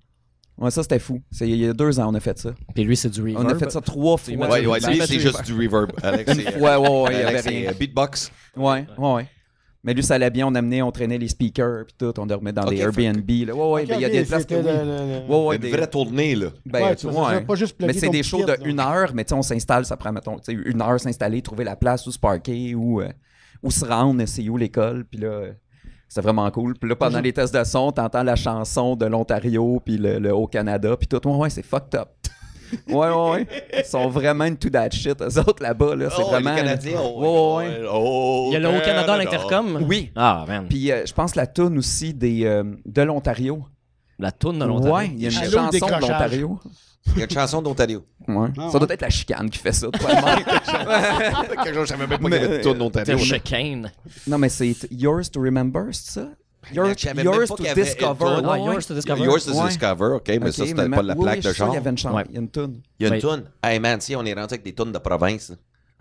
Ouais, ça, c'était fou. Il y a 2 ans, on a fait ça. Puis lui, c'est du reverb. On a fait ça 3 fois. Ouais, lui, Ça, c'est juste du reverb. Alex, Une fois, ouais, il y Alex, avait rien. c'est beatbox. Ouais. Mais lui, ça allait bien. On traînait les speakers, puis tout. On dormait dans des Ok, fait Airbnb. Là. Ouais, ben, il y a des places que oui. Ouais, Une des- vraie tournée, là. Ben, Ouais, tu tu vois, faisais pas juste plugger mais c'est ton des shows piquet, de 1 heure, mais tu sais, on s'installe, ça prend, mettons, tu sais, 1 heure s'installer, trouver la place où se parquer, ou se rendre, c'est où l'école, puis là, c'est vraiment cool. Puis là, pendant les tests de son, t'entends la chanson de l'Ontario, puis le Haut-Canada, puis tout. Ouais, c'est fucked up. Ouais. Ils sont vraiment into that shit, eux autres, là-bas, là. C'est vraiment... Les Canadiens, Ouais. oh, Il y a le Haut-Canada à l'intercom. Oui. Ah, man. Puis je pense la toune aussi de l'Ontario. La toune de l'Ontario. Ouais, il y a une Allô, chanson de décrochage. l'Ontario. Il y a une chanson d'Ontario. Ouais. Ah, Ça doit être la chicane qui fait ça, probablement. Quelque chose, je savais même pas qu'il y avait une tourne C'était d'Ontario. chicane. Non, mais c'est Yours to Remember, c'est ça? Yours, Je savais même yours pas to qu'il y avait une Discover. toune. Ouais, Yours to Discover. Yours to Ouais. Discover, OK, mais ça, Ok, c'était mais pas la oui, plaque je de suis sûr, genre. Il y avait une chanson, Ouais. il y a une toune. Il y a une Ouais. toune. Hey man, si on est rendu avec des tounes de province.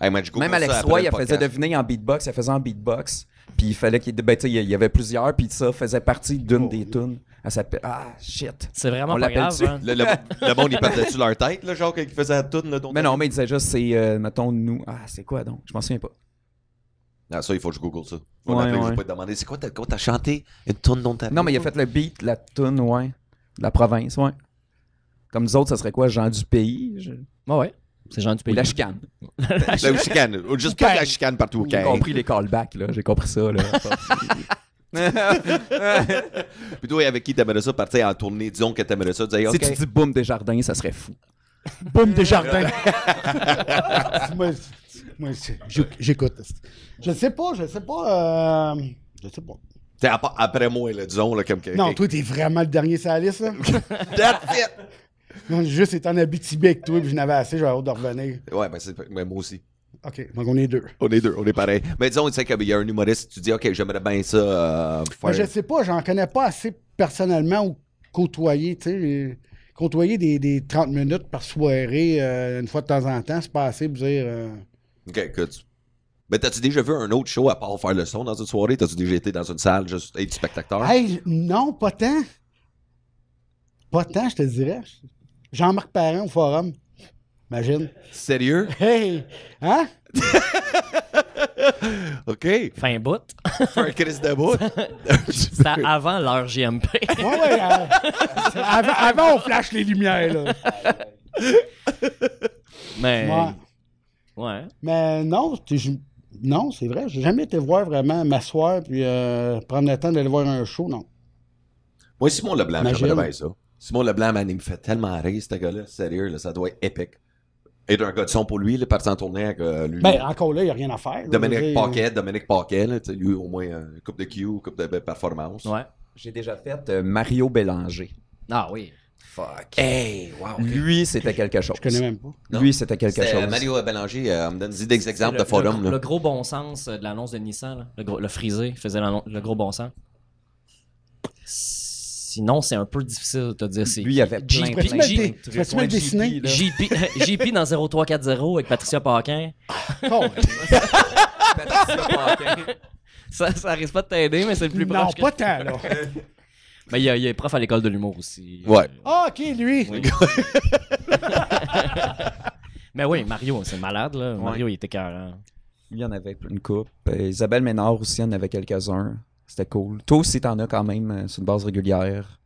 Hey man, je google Même ça Alex après Roy, le il faisait podcast. deviner en beatbox, il faisait en beatbox. Puis il fallait qu'il ben, tu sais, il y avait plusieurs, puis ça faisait partie d'une des tunes. Elle s'appelle Ah, shit. C'est vraiment On pas grave. l'appelle-tu? Hein. Le monde, il perdait-tu leur tête, là, genre, quand ils faisaient la toune, là, Mais non, mais il disait juste, c'est, mettons, nous. Ah, c'est quoi donc? Je m'en souviens pas. Ah, ça, il faut que je google ça. Faut Ouais, l'appeler, je ouais. vais pas te demander. C'est quoi t'as chanté une toune d'Ontario? Non, mais il a fait le beat, la tune, ouais. De la province, ouais. Comme nous autres, ça serait quoi? Jean du pays? Ouais. C'est Jean du Ou pays. la chicane. La chicane. Ou juste pas de la chicane partout au J'ai Québec. compris les callbacks, là. J'ai compris ça, là. Puis toi, avec qui t'aimerais ça partir en tournée? Disons que t'aimerais ça. Dire, Si OK. tu dis Boom Desjardins, ça serait fou. Boum, des jardins. moi, j'écoute. Je sais pas. Je sais pas. T'sais, après moi, là, disons, là, comme que. Non, toi, t'es vraiment le dernier sur la liste, là. That's it! Non, juste étant en Abitibi avec toi, puis je n'avais assez, j'avais hâte de revenir. Ouais, ben, c'est. Mais moi aussi. OK, donc on est deux. On est pareil. Mais disons, tu sais qu'il y a un humoriste, tu dis, OK, j'aimerais bien ça faire... Mais je sais pas, j'en connais pas assez personnellement ou côtoyer, tu sais. Côtoyer des 30 minutes par soirée, une fois de temps en temps, c'est pas assez pour dire... OK, écoute. Mais t'as-tu déjà vu un autre show à part faire le son dans une soirée? T'as-tu déjà été dans une salle juste être spectateur? Hey, non, pas tant. Pas tant, je te dirais. Jean-Marc Parent au Forum. Imagine. Sérieux? Hey! Hein? OK. Fin bout. Faire un Chris de bout. C'était avant l'heure JMP. Ouais, avant, on flash les lumières, là. Mais. Ouais. Ouais. Mais non, non, c'est vrai. J'ai jamais été voir vraiment m'asseoir puis prendre le temps d'aller voir un show, non. Moi, Simon Leblanc, Imagine. j'aimerais bien ça. Simon Leblanc, man, il me fait tellement rire, ce gars-là. Sérieux, là, ça doit être épique. Être un gars de son pour lui, là, partir en tournée avec lui. Ben, encore là, il n'y a rien à faire. là. Dominique Je Paquet, là, tu sais, lui, au moins, une coupe de Q, une coupe de performance. Ouais. J'ai déjà fait Mario Bélanger. Ah oui. Fuck. Hey, wow. Lui, c'était quelque chose. Je connais même pas. Non. Lui, c'était quelque C'était chose. Mario Bélanger, me donne des exemples Le- de forums. Le là. gros bon sens de l'annonce de Nissan, là. Le frisé, il faisait le gros bon sens. Sinon, c'est un peu difficile de te dire. C'est Lui, il y avait plein, Pourrais-tu plein, me plein le de trucs. pourrais-tu me le Ouais, dessiner? JP, là. JP dans 0340 avec Patricia Paquin. Oh, Ça risque pas de t'aider, mais c'est le plus non, proche. pas tant, là. Mais il est prof à l'école de l'humour aussi. Ouais. Ah, OK, lui. Oui. Mais oui, Mario, c'est malade, là. Mario, il était écœurant. Lui, il y en avait une coupe. Isabelle Ménard aussi, en avait quelques-uns. C'était cool. Toi aussi, t'en as quand même sur une base régulière.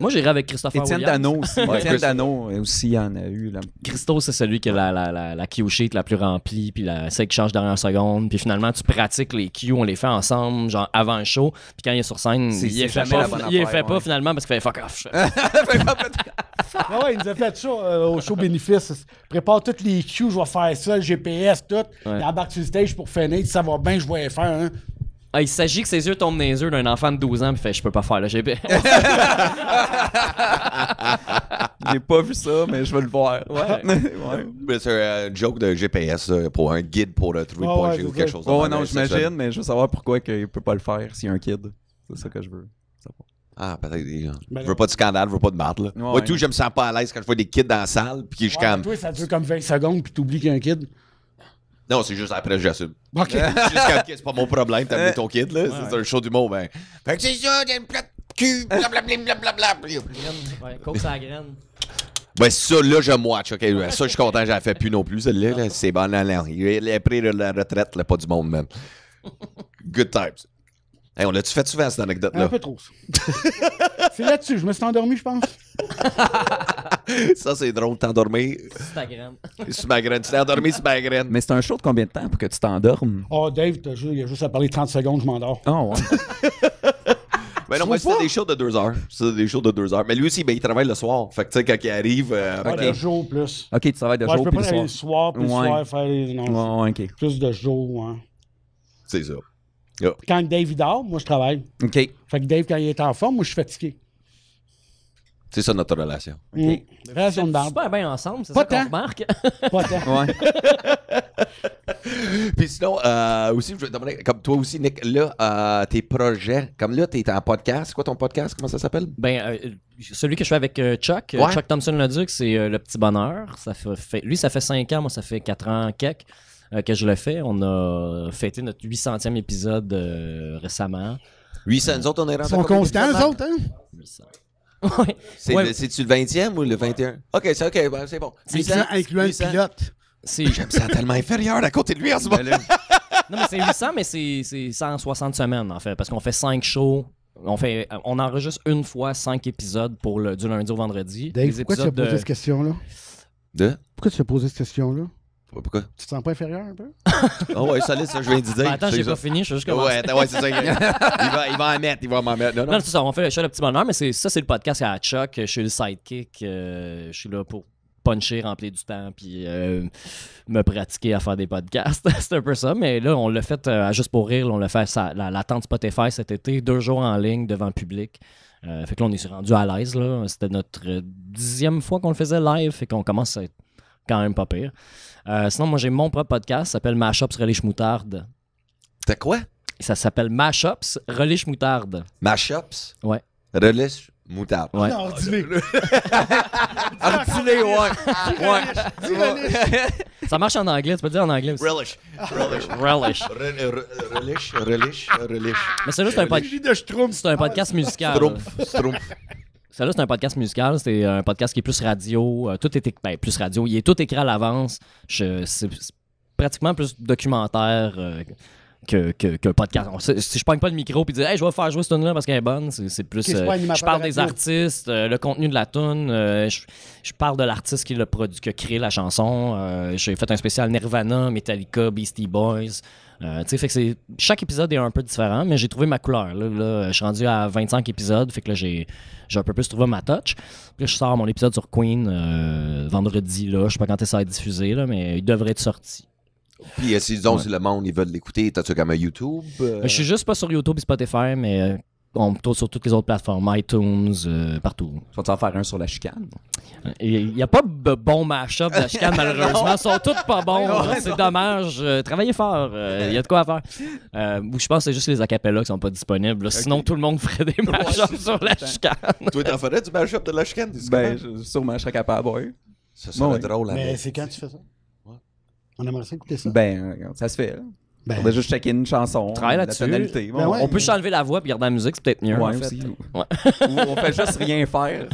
Moi, j'irais avec Christopher Étienne Williams. Dano aussi. Ouais, Étienne Dano aussi en a eu. Là. Christo, c'est celui qui a la cue sheet la plus remplie, puis celle qui change dernière seconde. Puis finalement, tu pratiques les cues, on les fait ensemble, genre avant le show. Puis quand il est sur scène, C'est il les fait jamais pas, la bonne il les affaire, fait pas ouais. finalement parce qu'il fait fuck off. Ah ouais, il nous a fait ça au show bénéfice. Prépare toutes les cues, je vais faire ça, le GPS, tout. Il embarque sur le stage pour finir. Si ça va bien, je vais les faire. Hein. Ah, il s'agit que ses yeux tombent dans les yeux d'un enfant de 12 ans, puis fait je peux pas faire le GPS. J'ai pas vu ça, mais je veux le voir. Ouais. Ouais. Mais c'est un joke de GPS pour un guide pour trouver le Ah point ouais, G ou c'est quelque ça. chose. de Oh même. non, C'est ça. j'imagine, mais je veux savoir pourquoi il peut pas le faire s'il y a un kid. C'est ça que je veux. Ah, peut-être. Ben Je veux pas de scandale, je veux pas de marde. Là. Ouais, Moi, tout, ouais. je me sens pas à l'aise quand je vois des kids dans la salle, puis je suis Ouais, comme. toi, ça dure comme 20 secondes, puis t'oublies qu'il y a un kid. Non, c'est juste après, j'assume. OK. Juste comme, c'est pas mon problème, t'as amené ton kid, là. C'est un show d'humour, ben. Fait que c'est ça, il y a une plate cul, blablabla. Ouais, coke sa graine. Ben, ça, là, je me watch, OK. Ça, je suis content, j'en fais plus non plus, celle-là. Là. C'est bon, non. Il a pris la retraite, là, pas du monde, man. Good times. Hey, on l'a-tu fait souvent, cette anecdote-là? Un peu trop, ça. C'est là-dessus, je me suis endormi, je pense. Ça, c'est drôle, t'endormir C'est ta graine. sur ma graine. Tu t'es endormi sur ma graine. Mais c'est un show de combien de temps pour que tu t'endormes? Oh, Dave, il a juste à parler 30 secondes, je m'endors. Oh, ouais. Ben non, Tu moi, trouves c'était pas? des shows de 2 heures. C'était des shows de 2 heures. Mais lui aussi, ben, il travaille le soir. Fait que, tu sais, quand il arrive. Ouais, de jour plus. Ok, tu travailles de Ouais, je jour peux puis pas le aller soir. le soir, puis le Ouais. soir faire les... Non, Ouais, ok. plus de jour, hein. C'est ça. Quand Dave il dort, moi, je travaille. Ok. Fait que Dave, quand il est en forme, moi, je suis fatigué. C'est ça, notre relation. Relation de barbe. Super bien ensemble, c'est Pas ça qu'on tant. remarque. Pas tant. Ouais. Puis sinon, aussi, je vais te demander, comme toi aussi, Nick, là, tes projets, comme là, t'es en podcast. C'est quoi ton podcast? Comment ça s'appelle? Ben, celui que je fais avec Chuck, Ouais. Chuck Thompson-Leduc, c'est Le Petit Bonheur. Lui, ça fait 5 ans, moi, ça fait 4 ans quelques que je le fais. On a fêté notre 800e épisode récemment. 800, nous autres, on est rentrés. Ils sont constants, eux autres, hein? 800. Ouais. Ouais, C'est-tu le 20e ou le 21? OK, c'est OK, ben, c'est bon. Incluant le 800. pilote. c'est... J'aime ça tellement inférieur à côté de lui en ce moment. Non, mais c'est 800, mais c'est 160 semaines, en fait, parce qu'on fait 5 shows. On enregistre une fois 5 épisodes du lundi au vendredi. Dave, Les pourquoi tu as épisodes posé cette question-là? De? Pourquoi tu as posé cette question-là? Pourquoi? Tu te sens pas inférieur un peu? Ah ouais, solide, ça, je viens de dire. Ben, attends, C'est j'ai ça. pas fini, je suis juste commencé. Ouais, c'est ça. Il va en mettre, il va m'en mettre. Non, Non, non. c'est ça, on fait le show Le Petit Bonheur, mais c'est le podcast à Chuck. Je suis le sidekick. Je suis là pour puncher, remplir du temps, puis me pratiquer à faire des podcasts. C'est un peu ça, mais là, on l'a fait à Juste pour rire. On l'a fait la tente Spotify cet été, 2 jours en ligne devant le public. Fait que là, on est rendu à l'aise. Là. C'était notre 10e fois qu'on le faisait live. Fait qu'on commence à être quand même pas pire. Sinon, moi, j'ai mon propre podcast, ça s'appelle Mashups Relish Moutarde. T'as quoi? Ça s'appelle Mashups Relish Moutarde. Mashups? Ouais. Relish moutarde. Ouais. Non, dis-le. Dis-le, ouais. Ça marche en anglais, tu peux le dire en anglais aussi. Relish. Relish. Relish. Mais c'est juste un podcast. J'ai de Schtroumpf. C'est un podcast musical. Schtroumpf. Celle-là, c'est un podcast musical. C'est un podcast qui est plus radio. Tout est plus radio. Il est tout écrit à l'avance. C'est pratiquement plus documentaire que podcast. Si je pogne pas le micro et dis hey, je vais faire jouer cette tune-là parce qu'elle est bonne, c'est plus. c'est pas animateur Je parle de des radio. artistes, le contenu de la tune. Je parle de l'artiste qui l'a produit, qui a créé la chanson. J'ai fait un spécial Nirvana, Metallica, Beastie Boys. Tu sais, fait que chaque épisode est un peu différent, mais j'ai trouvé ma couleur. Là, je suis rendu à 25 épisodes, fait que là, j'ai un peu plus trouvé ma touch. Puis là, je sors mon épisode sur Queen vendredi. Là, je sais pas quand ça va être diffusé, là, mais il devrait être sorti. Puis si le monde, ils veulent l'écouter, t'as-tu comme un YouTube? Je suis juste pas sur YouTube et Spotify, mais on me trouve sur toutes les autres plateformes, iTunes, partout. Tu vas-en faire un sur la chicane? Il n'y a pas de bon mash-up de la chicane, malheureusement. Ils sont tous pas bons. Là, c'est dommage. Travaillez fort. Il y a de quoi à faire. Je pense que c'est juste les acapellas qui sont pas disponibles. Là. Sinon, tout le monde ferait des mash-ups sur la chicane. Toi, t'en ferais du mashup de la chicane? Sûrement, je serais capable, oui. Ça serait Oui. drôle. Mais c'est quand tu fais ça? On aimerait ça écouter ça. Ça se fait. Là. Ben, On va juste checker une chanson, Travaille la là-dessus. tonalité. Ben ouais. On peut enlever la voix et garder la musique, c'est peut-être mieux. Ouais, en fait. aussi. Ou on fait juste rien faire.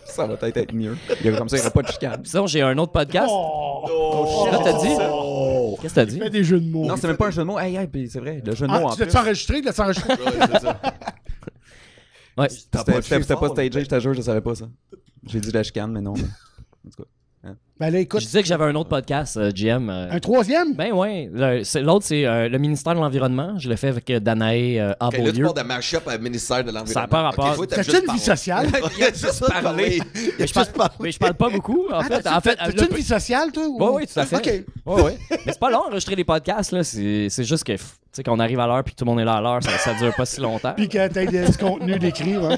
Ça va peut-être être mieux. Comme ça, il n'y aura pas de chicane. Sinon, j'ai un autre podcast. Qu'est-ce que t'as dit? Qu'est-ce que t'as dit? Fais des jeux de mots. Non, c'est même pas un jeu de mots. Puis c'est vrai, le jeu de mots en Tu plus. l'as-tu enregistré? Tu l'as enregistré? Ouais. C'était pas stagé, je te jure, je savais pas ça. J'ai dit la chicane, mais non. En tout cas. Ben là, écoute. Je disais que j'avais un autre podcast, GM. Un troisième? Ben ouais. L'autre, c'est le ministère de l'Environnement. Je l'ai fait avec Danae Là, tu Beaulieu. parles de mashup à Ministère de l'Environnement. Ça n'a pas rapport. Ok, toi, t'as T'as-tu juste une vie parlé. sociale? Il a juste parlé. Mais je parle pas beaucoup, en fait. T'as-tu une vie sociale, toi? Oui, oui, tout à fait. OK. Oui. Mais c'est pas long enregistrer des podcasts, là. C'est juste que, tu sais, qu'on arrive à l'heure puis que tout le monde est là à l'heure, ça dure pas si longtemps. Puis que t'aies du contenu d'écrit, ouais.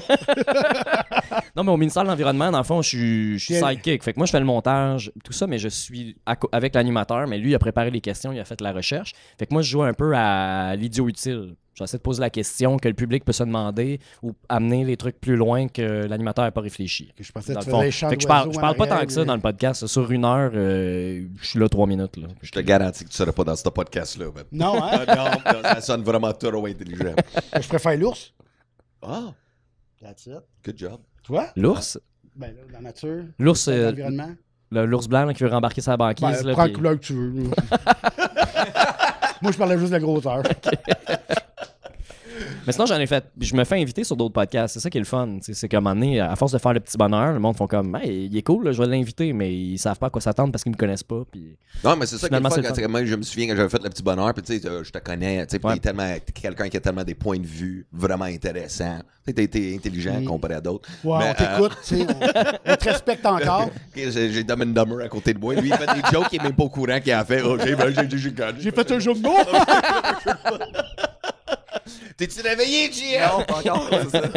Non, mais au ministère de l'Environnement, dans le fond, je suis Bien. sidekick. Fait que moi, je fais le montage, tout ça, mais je suis avec l'animateur. Mais lui, il a préparé les questions, il a fait la recherche. Fait que moi, je joue un peu à l'idiot utile. J'essaie de poser la question que le public peut se demander ou amener les trucs plus loin que l'animateur n'a pas réfléchi. Je pensais Dans que le tu fond. faisais les chants Fait que je d'oiseaux parle pas en tant arrière, que ça dans le podcast. Sur 1 heure, je suis là 3 minutes. Là. Je te garantis que tu serais pas dans ce podcast-là. man. Non, hein? Non, ça sonne vraiment trop intelligent. Je préfère l'ours. Ah, That's it. good job. Toi? L'ours? Ben là, dans la nature. L'ours, Dans l'environnement. l'ours blanc là, qui veut rembarquer sa banquise. Ben, là, prends la puis- couleur que tu veux. Moi, je parlais juste de la grosseur. Mais sinon, je me fais inviter sur d'autres podcasts. C'est ça qui est le fun. C'est qu'à un moment donné, à force de faire le petit bonheur, le monde font comme hey, il est cool, là, je vais l'inviter, mais ils savent pas à quoi s'attendre parce qu'ils me connaissent pas. Puis... Non, mais c'est ça qui est le Finalement, fun. c'est le Quand, fun. moi, je me souviens quand j'avais fait le petit bonheur, puis tu sais, je te connais, tu sais, puis Ouais. t'es quelqu'un qui a tellement des points de vue vraiment intéressants. Tu sais, t'as été intelligent comparé à d'autres. Ouais, Mais, on t'écoute, tu sais. On te respecte encore. J'ai Dumb and Dumber à côté de moi. Lui, il fait des jokes, il est même pas au courant qu'il a fait. Oh, j'ai gagné. J'ai fait un jeu de mots. T'es-tu réveillé, JM? Non, pas encore, c'est ça.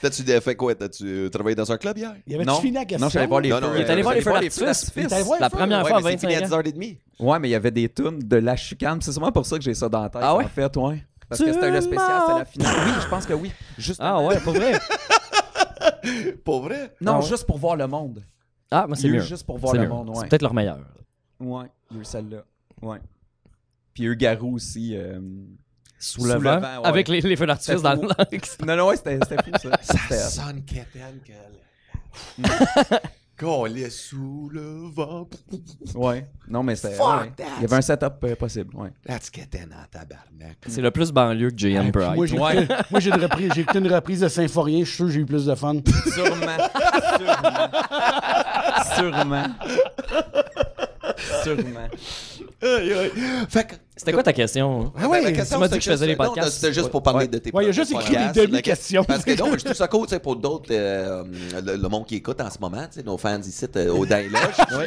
T'as-tu fait quoi? T'as-tu travaillé dans un club hier? Il avait-tu Non, fini la question? non, je suis allé voir les Non, feux. non, Il est allé voir les feux d'artifice. d'artifice. Il est allé voir les La feux? première Ouais, fois à mais c'est fini 25 à ans. 10h30. Ouais, mais il y avait des tunes de la chicane. C'est sûrement pour ça que j'ai ça dans la tête. Ah ouais? En fait, ouais. Parce que c'était le spécial, c'était la finale. Oui, je pense que oui. Ah ouais, pas vrai? Pour vrai? Non, Ah ouais. juste pour voir le monde. Ah, moi, c'est Il y a eu mieux. juste pour voir C'est le mieux. monde, ouais. C'est peut-être leur meilleur. Ouais, il y a eu celle-là. Ouais. Puis il y a eu Garou aussi. Sous le Sous le vent, vent, ouais. avec les feux d'artifice C'était dans fou. le... Non, non, ouais, c'était fou, ça. Ça C'était- sonne quétaine qu'on est sous le vent. Ouais. Non, mais c'était. Fuck ouais. that. Il y avait un setup possible, ouais. That's quétaine en tabarnak. C'est le plus banlieue que JM peut Moi, être. j'ai écouté une reprise de Symphorien. Je suis sûr que j'ai eu plus de fun. Sûrement. Sûrement. Sûrement. Fait que. C'était quoi ta question? Ah ouais, la Tu question, m'as dit c'est que je faisais les non, podcasts. C'était juste pour parler de tes Ouais, il a juste écrit des podcasts, demi-questions. Parce que non, je trouve ça cool, tu sais, pour d'autres, le monde qui écoute en ce moment, tu sais, nos fans ici au Dain Lodge.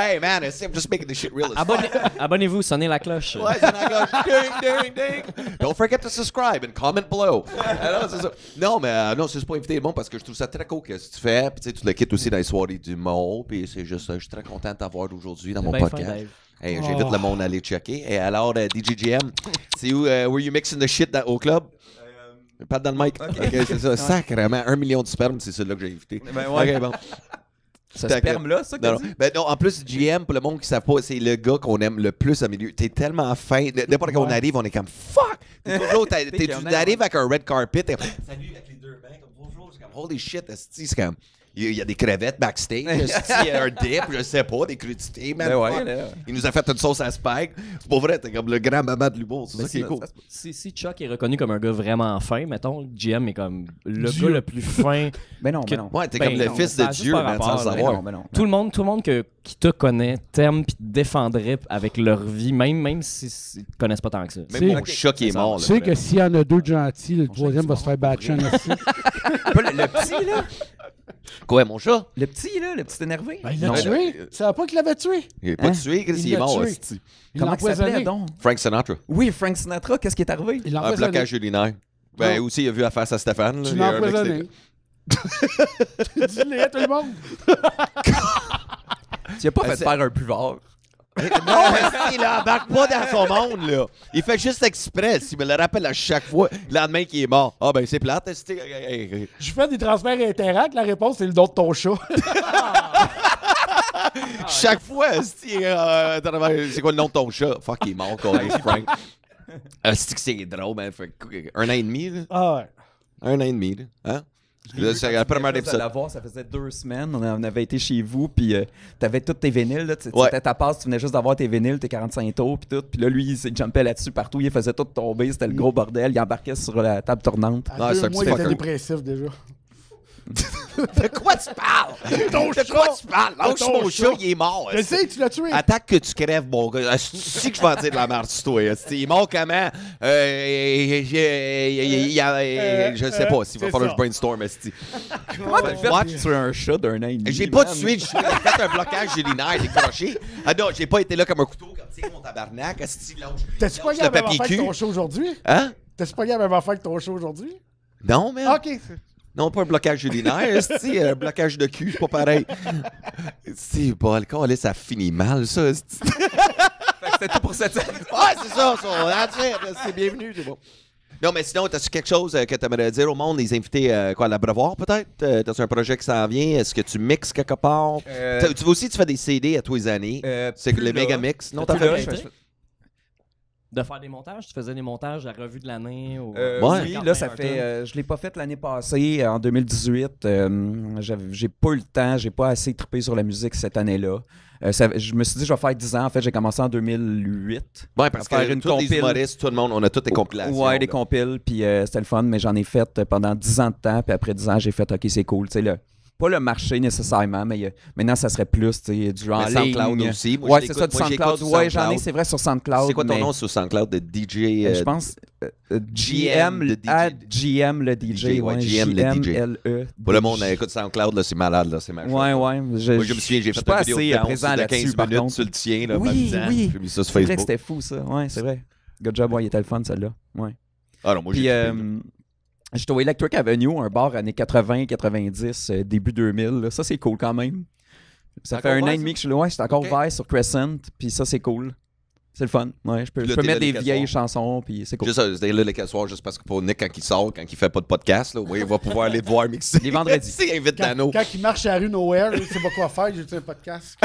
Hey, man, I'm just making this shit real as fuck. Abonnez-vous, sonnez la cloche. Ouais, c'est la cloche. Ding, ding, ding. Don't forget to subscribe and comment below. Alors, c'est ça. Non, mais non, c'est juste pour inviter le monde parce que je trouve ça très cool que tu fais. Puis tu sais, tu le quittes aussi dans les soirées d'humour. Puis c'est juste ça. Je suis très content de t'avoir aujourd'hui dans mon podcast. Hey, j'invite le monde à aller checker. Et alors, DJGM, c'est où, were you mixing the shit au club? Pas dans le mic. OK, c'est ça. Sacrément, 1 million de sperme, c'est celui-là que j'ai invité. Ben ouais. OK, bon. Ce sperme-là, ça, que tu Ben non, en plus, GM, pour le monde qui ne savent pas, c'est le gars qu'on aime le plus au milieu. T'es tellement fin. N'importe quand on arrive, on est comme fuck! Toujours, tu arrives avec un red carpet, t'es comme salut avec les deux mains, comme bonjour, c'est comme holy shit, c'est comme. Il y a des crevettes backstage, il y a un dip, je sais pas, des crudités, man. Il nous a fait une sauce à spike. C'est pas vrai, t'es comme le grand maman de l'humour, c'est ça qui est cool. Si Chuck est reconnu comme un gars vraiment fin, mettons, GM est comme le gars le plus fin. Ben non, ben non. Ouais, t'es comme le fils de Dieu, man, sans le savoir. Tout le monde qui te connaît t'aime pis te défendrait avec leur vie, même s'ils te connaissent pas tant que ça. Même mon chat qui est mort. Tu sais que s'il y en a deux de gentils, le troisième va se faire batcher aussi. Le petit, là. Quoi, mon chat? Le petit, là, le petit énervé. Ben, il l'a tué. Tu savais pas qu'il l'avait tué? Il est pas tué, il est mort. Comment il s'appelait donc? Frank Sinatra. Oui, Frank Sinatra, qu'est-ce qui est arrivé? Il l'a Un empoisonné. blocage urinaire. Ben aussi, il a vu la face à Stéphane. Tu l'as empoisonné. Dis-le à tout le monde. Tu n'as pas fait faire un buvard. Non, il embarque pas dans son monde, là. Il fait juste exprès. Il me le rappelle à chaque fois. Le lendemain qu'il est mort. Ah, ben, c'est plate. Je fais des transferts Interact. La réponse, c'est le don de ton chat. Chaque fois, c'est quoi le nom de ton chat? Fuck, il est mort, quoi, Frank. C'est drôle, man. Fait 1 an et demi, là. Ah ouais. 1 an et demi, là. Hein? Là, c'est la première épisode. Ça faisait 2 semaines. On avait été chez vous, puis t'avais tous tes vinyles. Là, Ouais. C'était ta passe, tu venais juste d'avoir tes vinyles, tes 45 tours, puis tout. Puis là, lui, il s'est jumpé là-dessus partout. Il faisait tout tomber. C'était le gros bordel. Il embarquait sur la table tournante. À 2 mois, il était dépressif déjà. De quoi tu parles? De quoi tu parles? Lâche mon chat, il est mort. Je sais, tu l'as tué. Attaque que tu crèves, mon gars. Tu sais que je vais en dire de la merde sur toi. Il est mort comment? Je sais pas s'il va falloir que je brainstorm. Comment t'as fait tuer un chat d'1 an et demi? J'ai pas tué le chat. J'ai fait un blocage urinaire décroché. Ah non, j'ai pas été là comme un couteau. Comme tiens, mon tabarnak. T'as-tu pas gagné la même affaire que ton chat aujourd'hui? Hein? T'as-tu pas gagné la même affaire que ton chat aujourd'hui? Non, mais. OK. Non, pas un blocage urinaire, c'est un blocage de cul, c'est pas pareil. C'est bon, le corps, là, ça finit mal, ça. C'était tout pour cette semaine. Ouais, c'est ça, c'est bienvenu, c'est bon. Non, mais sinon, t'as-tu quelque chose que t'aimerais dire au monde, les invités à l'abreuvoir, peut-être? T'as-tu un projet qui s'en vient? Est-ce que tu mixes quelque part? Tu veux aussi, tu fais des CD à tous les années. C'est le méga mix. Non, t'as fait de faire des montages? Tu faisais des montages à la revue de l'année? Ou... Oui, là, ça fait... je l'ai pas fait l'année passée, en 2018. J'ai pas eu le temps, j'ai pas assez trippé sur la musique cette année-là. Je me suis dit, je vais faire 10 ans. En fait, j'ai commencé en 2008. Ouais, parce que tous les humoristes, tout le monde, on a toutes des compilations. Ouais, des compiles, puis c'était le fun, mais j'en ai fait pendant 10 ans de temps, puis après 10 ans, j'ai fait, OK, c'est cool, tu sais, pas le marché nécessairement, mais maintenant, ça serait plus, tu sais, du en ligne. SoundCloud aussi. Moi, ouais, c'est ça, du SoundCloud. Ouais, j'en ai, c'est vrai, sur SoundCloud. C'est quoi ton nom sur SoundCloud de DJ? Je pense GM le DJ. Ouais, GM le DJ. GMLE. Pour le monde, écoute SoundCloud, là, c'est malade, là, c'est machin. Ouais. Moi, je me souviens, j'ai fait une vidéo de danse de 15 minutes sur le tien, là, oui. J'ai mis ça sur Facebook. C'est vrai que Facebook. c'était fou, ça. Ouais, c'est vrai. Good job, ouais, il était le fun, celle-là. Ouais. Ah non, moi, j'ai j'étais au Electric Avenue, un bar années 80, 90, début 2000. Là. Ça, c'est cool quand même. Ça fait 1 an et demi que je suis là. Ouais, j'étais encore vert sur Crescent, puis ça, c'est cool. C'est le fun. Ouais, je peux mettre des vieilles chansons, puis c'est cool. Juste ça, c'est là les soirs, juste parce que pour Nick, quand il sort, quand il fait pas de podcast, là, ouais, il va pouvoir aller te voir mixer. Les vendredis. Il invite Dano. Quand il marche à la rue Nowhere, il sait pas quoi faire, j'ai un podcast.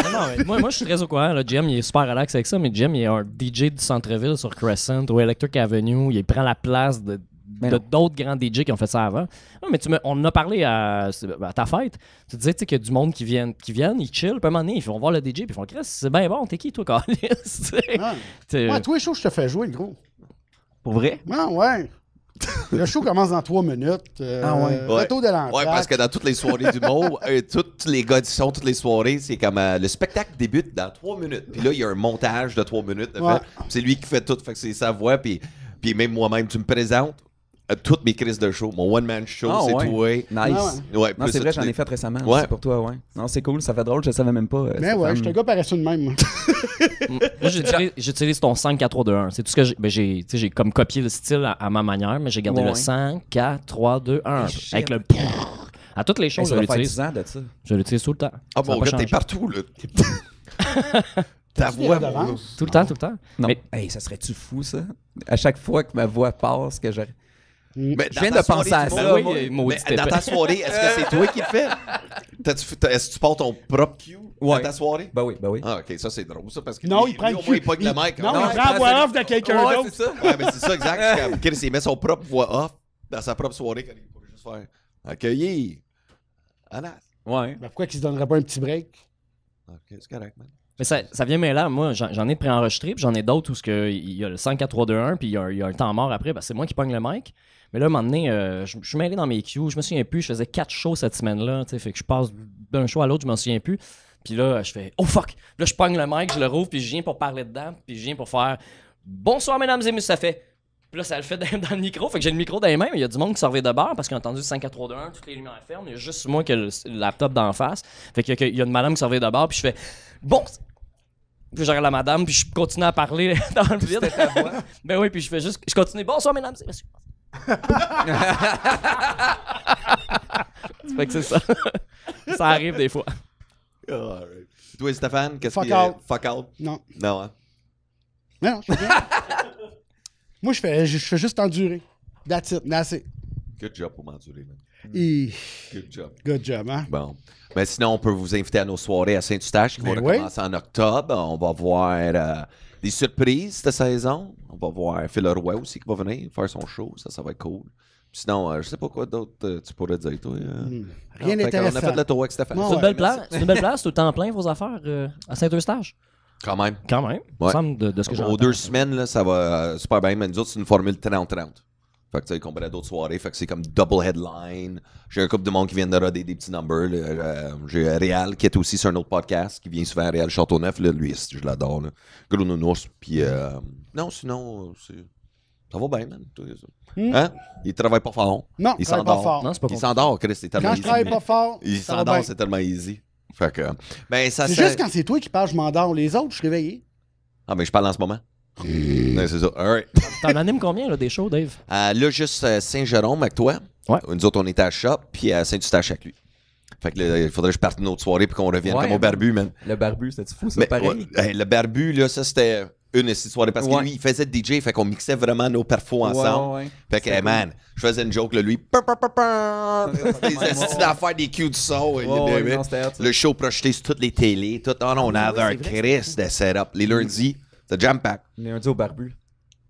Non, moi, je suis très au courant. Là. Jim, il est super relax avec ça, mais Jim, il est un DJ du centre-ville sur Crescent, au Electric Avenue. Il prend la place de d'autres grands DJ qui ont fait ça avant. Non, mais on en a parlé à ta fête. Tu disais qu'il y a du monde qui viennent, ils chill, puis à un moment donné, ils vont voir le DJ, puis ils font « Chris, c'est bien bon, t'es qui, toi, Carlis? » Ouais, toi, les shows, je te fais jouer, gros. Pour vrai? Ouais. Le show commence dans 3 minutes. Retour de l'entrée. Ouais, parce que dans toutes les soirées d'humour, tous les gars qui sont toutes les soirées, c'est comme le spectacle débute dans 3 minutes. Puis là, il y a un montage de 3 minutes. C'est lui qui fait tout, fait que c'est sa voix, puis même moi-même, tu me présentes. toutes mes crises de show. Mon one-man show, c'est toi. Nice. Ouais, Non, c'est vrai, j'en ai fait récemment. Ouais. C'est pour toi, ouais. Non, c'est cool, ça fait drôle, je savais même pas. Mais ouais, je suis un gars paresseux de même. Moi. Moi, j'utilise ton 5, 4, 3, 2, 1. C'est tout ce que j'ai comme copié le style à ma manière, mais j'ai gardé le 5, 4, 3, 2, 1. Avec le... À toutes les choses, ça je va faire l'utilise. 10 ans de ça. Je l'utilise tout le temps. Ah, Ça a mon pas gars, changé. t'es partout, là. Ta voix, mon gars. Tout le temps, tout le temps. Non. Mais- Hey, ça serait-tu fou, ça? À chaque fois que ma voix passe, que j'aurais... Mais Je viens de penser à ça. oui, moi. maudit Mais dans épais. ta soirée, est-ce que c'est toi qui le fais? Est-ce que tu portes ton propre cue Ouais. dans ta soirée? Ben oui, ben oui. Ah, ok, ça c'est drôle, ça, parce que Non, lui, il prend lui, le au moins, cul. il pogne le mic. Non, hein. il prend la voix off de quelqu'un Ouais, d'autre. c'est ça. Ouais, mais c'est ça, exact. C'est comme Chris, il met son propre voix off dans sa propre soirée quand il pourrait juste faire accueillir. Anas. Ouais. Ben, pourquoi qu'il se donnerait pas un petit break? Ok, c'est correct, man. Mais ça vient mêlant. Moi, j'en ai préenregistré, puis j'en ai d'autres où il y a le 5, 4, 3, 2, 1, puis il y a un temps mort après. C'est moi qui pogne le mic. Mais là, à un moment donné, je suis mêlé dans mes cues. Je me souviens plus. Je faisais 4 shows cette semaine-là. Fait que je passe d'un show à l'autre, je m'en souviens plus. Puis là, je fais « Oh fuck! » Là, je pogne le mic, je le rouvre, puis je viens pour parler dedans. Puis je viens pour faire « Bonsoir, mesdames et messieurs, ça fait... » Puis là, ça le fait dans le micro. Fait que j'ai le micro dans les mains, mais il y a du monde qui servait de bar parce qu'ils ont entendu 5, 4, 3, 2, 1, toutes les lumières fermes. Il y a juste moi qui ai le laptop d'en face. Fait qu'il y a une madame qui servait de bar, puis je fais « Bon... » Puis je regarde la madame, puis je continue à parler dans le vide. C'était ta voix. Ben oui, puis je fais juste... Je continue « Bonsoir, mesdames et messieurs. » Fait que c'est ça. Ça arrive des fois. Alright. Toi, Stéphane, qu'est-ce Fuck qui out. Fuck out? Non. Non, hein? Mais non, je fais bien. Moi, je fais juste endurer. That's it. Good job pour m'endurer, man. Good job. Good job, hein? Bon. Mais sinon, on peut vous inviter à nos soirées à Saint-Eustache qui vont Ben oui. recommencer en octobre. On va voir des surprises cette saison. On va voir Phil Roy aussi qui va venir faire son show. Ça va être cool. Puis sinon, je sais pas quoi d'autre tu pourrais dire, toi. Rien Non, fait qu'on d'intéressant. a fait le tour avec Stéphane. Non, C'est une ouais, belle place. C'est une belle place, tout le temps plein, vos affaires à Saint-Eustache. Quand même. Quand même. Il me Ouais. semble de ce que j'ai Aux 2 semaines, là, ça va super bien. Mais nous autres, c'est une formule 30-30. Fait que tu sais, comparé à d'autres soirées, fait que c'est comme double headline. J'ai un couple de monde qui vient de roder des petits numbers. Là. J'ai Réal qui est aussi sur un autre podcast, qui vient souvent à Réal Châteauneuf. Là. Lui, je l'adore. Là. Gros nounours. Puis non, sinon, ça va bien, man. Hein? Il travaille pas fort. Non, Il je travaille pas s'endort. fort. Non, c'est pas Il con. s'endort, Chris. C'est tellement Quand je travaille easy. pas fort, Il ça va s'endort, bien. c'est tellement easy. Fait que, ben, ça C'est juste quand c'est toi qui parles, je m'endors. Les autres, je suis réveillé. Ah, mais je parle en ce moment. Ouais, c'est ça. All right. T'en animes combien là, des shows, Dave? Là, juste Saint-Jérôme avec toi. Ouais. Nous autres, on était à Shop, puis à Saint-Eustache avec lui. Fait que là, il faudrait que je parte une autre soirée puis qu'on revienne Ouais, comme au barbu, man. Le barbu, c'était fou, ça, Mais, pareil. ouais, le barbu, là, ça, c'était une petite soirée. Parce que Ouais. lui, il faisait DJ, fait qu'on mixait vraiment nos perfos ensemble. Ouais. Fait que, C'était hey, man, je faisais une joke, là, lui. Des astuces d'affaires, des cues du son. you Ouais, name it. non, c'était hot, ça. Le show projeté sur toutes les télés. Tout. Oh non, on avait un Chris de setup. Les lundis, c'est jam pack. Lundi au barbu.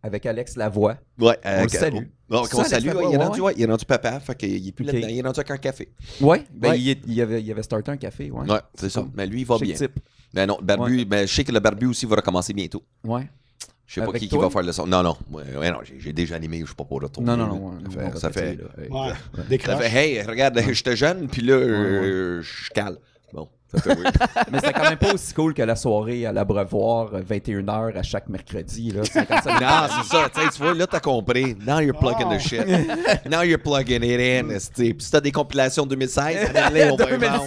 Avec Alex Lavoie. Ouais, On le salue. On Ça, salue. Alex Il est Lavoie, rendu, ouais, il est rendu papa. Fait qu'il est plus Ok. là-dedans. Il est rendu avec un café. Ouais. Ben, Ouais. il avait starté un café, ouais. Ouais, c'est ça. cool. Mais lui, il va Chic bien. type. Mais non, le barbu, ben, je sais que le barbu aussi va recommencer bientôt. Ouais. Je sais pas Avec qui toi? va faire le son. Non, non. Ouais, non, j'ai déjà animé, je suis pas pour retourner. Non, là. ouais, Ça fait. Ouais, Ça décroche. fait, hey, regarde, j'étais jeune, puis là, je cale. Bon, ça fait weird. Mais c'était quand même pas aussi cool que la soirée à l'Abreuvoir, 21h à chaque mercredi. Là. 55 Non, c'est ça. Tu vois, là, t'as compris. Now you're plugging the shit. Now you're plugging it in. esti. Puis si t'as des compilations 2016, amène-les au paiement.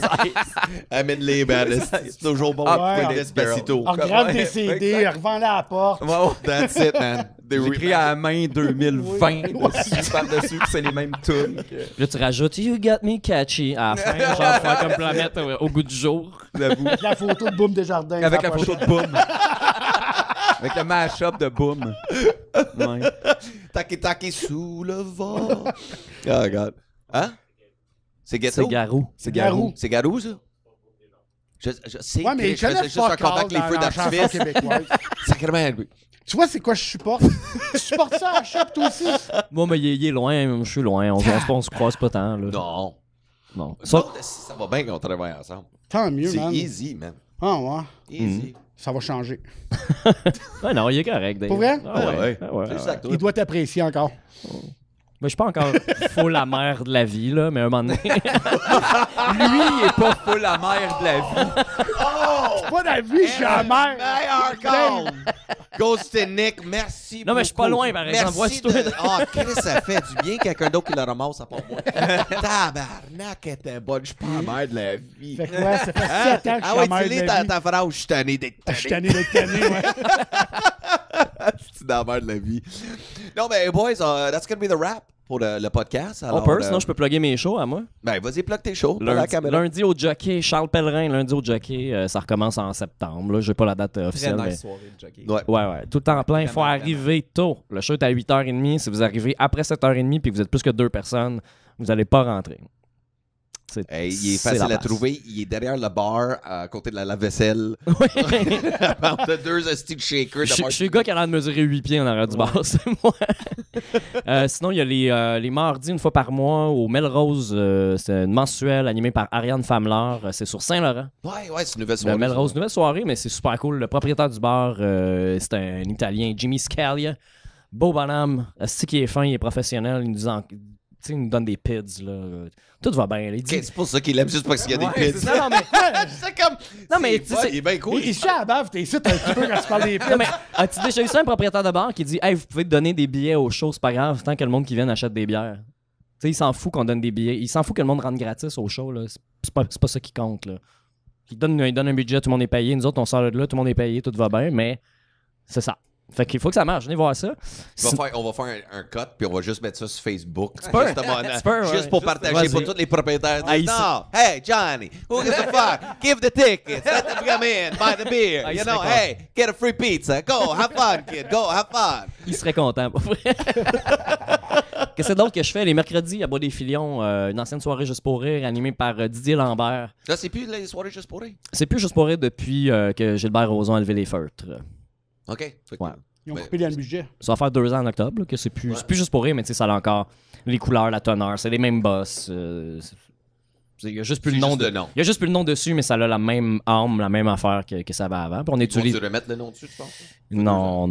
Amène-les, man. esti. C'est toujours bon. Ouais. Ouais, Despacito. On regarde Ouais, des CD, exact. revends-la à la porte. Wow. That's it, man. J'ai écrit à la main 2020 dessus, par-dessus, puis c'est les mêmes tunes. Là, tu rajoutes You Got Me Catchy à la fin, genre faire comme planète au goût du jour. J'avoue. Avec la photo de Boom Desjardins. Avec ça la va photo de Boom. Avec le mash-up de Boom. Ouais. Taki sous le vent. Oh, God. Hein? C'est Ghetto? C'est Garou. C'est Garou. C'est Garou, ça? Je sais Ouais, mais que il je faisais connaît juste un fuck combat all avec les dans feux la chanson d'artifice. québécoise. Sacrément, oui. Tu vois, c'est quoi je supporte? Tu supportes ça à Shop, toi aussi? Moi, mais il est loin, je suis loin. On se croise pas tant. Là. Non. Non. Ça va bien qu'on travaille ensemble. Tant mieux, C'est man. easy, man. Ah, ouais. Easy. Ça va changer. Ouais, non, il est correct. Dave. Pour vrai? Ah ouais. Ah ouais, C'est ah ça ouais. que toi. Il doit t'apprécier encore. Mais je suis pas encore full la mère de la vie, là, mais à un moment donné. Lui, il est pas full la mère de la vie. C'est pas la vie, je suis la mère. Meilleur call! Ghost et Nick, merci Non, mais je suis pas beaucoup. loin, par exemple. Merci Vois-tu, de... Ah, Chris, ça fait du bien quelqu'un d'autre qui le ramasse à part moi. Tabarnak, elle était bonne. Je suis pas la mère de la vie. Fait que ouais, ça fait 7 ans que je Ah suis ouais, la mère tu de lis la vie. ta phrase, je suis tanné d'être Je suis tanné. tanné d'être tanné, ouais. C'est dans la merde de la vie. Non, mais boys, that's gonna be the wrap pour le podcast. On Alors, peut, sinon je peux plugger mes shows à moi. Ben, vas-y, plug tes shows. Pas la caméra. Lundi au Jockey, Charles Pellerin, lundi au Jockey, ça recommence en septembre. Là, j'ai pas la date Très officielle. nice mais... soirée de jockey. Ouais. Ouais, tout le temps plein. Il faut Vraiment, arriver tôt. Le show est à 8h30. Si vous arrivez après 7h30 et que vous êtes plus que 2 personnes, vous n'allez pas rentrer. Hey, il est C'est facile la à place. trouver. Il est derrière le bar, à côté de la lave-vaisselle. Oui. Entre deux hosties de shakers. Je suis le gars qui a l'air de mesurer 8 pieds en arrière du bar, c'est moi. Sinon, il y a les mardis, une fois par mois, au Melrose. C'est une mensuelle animée par Ariane Famler. C'est sur Saint-Laurent. Ouais, c'est une nouvelle Le soirée. Melrose, nouvelle soirée, mais c'est super cool. Le propriétaire du bar, c'est un Italien, Jimmy Scaglia. Beau bonhomme. C'est qui est fin, il est professionnel. Il nous donne des pids. Là. Tout va bien. Il dit... C'est pour ça qu'il aime juste parce qu'il y a des pits. Non, mais... C'est comme. Non, mais c'est tu bon, sais, il est bien cool. Il chie à la bave, t'es ici un petit peu quand tu parles des Non, pits. mais as-tu déjà eu ça, un propriétaire de bar qui dit « Hey, vous pouvez donner des billets aux shows, c'est pas grave, tant que le monde qui vient achète des bières. » Tu sais, il s'en fout qu'on donne des billets. Il s'en fout que le monde rentre gratis au show. Là. C'est pas ça qui compte. Là. Il donne un budget, tout le monde est payé. Nous autres, on sort de là, tout le monde est payé, tout va bien, mais c'est ça. Fait qu'il faut que ça marche. Venez voir ça. On va faire un cut, puis on va juste mettre ça sur Facebook. peux. Justement, Tu peux, ouais. juste pour partager Vas-y. pour tous les propriétaires. Ah, Non, hey, Johnny, who gives a fuck? Give the tickets. Let them come in, buy the beer. Ah, il You serait know, content. hey, get a free pizza. Go, have fun, kid. Go, have fun. Il serait content, pour vrai. Qu'est-ce d'autre que je fais? Les mercredis, à Bois des Filions, une ancienne soirée Juste pour rire, animée par Didier Lambert. Là, c'est plus les soirées juste pour rire. C'est plus Juste pour rire depuis que Gilbert Rozon a levé les feutres. OK. Ouais. Ils ont coupé dans le budget. Ça va faire 2 ans en octobre, là, que c'est plus Juste pour rire, mais tu sais, ça a encore les couleurs, la teneur, c'est les mêmes boss. Il y a juste plus le nom. juste le nom. Il y a juste plus le nom dessus, mais ça a la même âme, la même affaire que ça avait avant. Puis on Ils utilise. vont-tu remettre le nom dessus, tu penses? Non,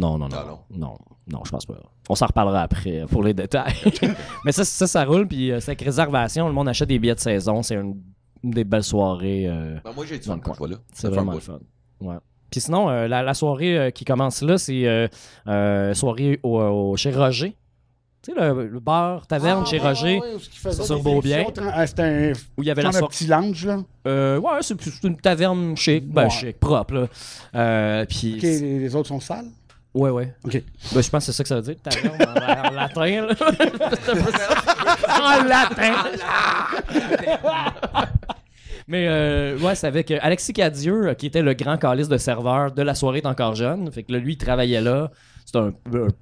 je pense pas. On s'en reparlera après pour les détails. Mais ça roule, puis c'est avec réservation. Le monde achète des billets de saison. C'est une des belles soirées. Ben, moi, j'ai du dans fun le quand coin. je vois là. C'est vraiment le fun. Ouais. Puis sinon, la soirée qui commence là, c'est soirée chez Roger. Tu sais, le bar, taverne chez Roger, sur Beaubien. C'était un, où il y avait la un soirée. petit lounge, là. Ouais, c'est une taverne chic, Ouais. chic, propre, là. Puis. OK, les autres sont sales. Ouais. OK. Ben, je pense que c'est ça que ça veut dire, taverne en latin, là. En latin! Mais ouais, c'est avec Alexis Cadieux, qui était le grand calice de serveur de La soirée est encore jeune. Fait que là, lui, il travaillait là. C'est un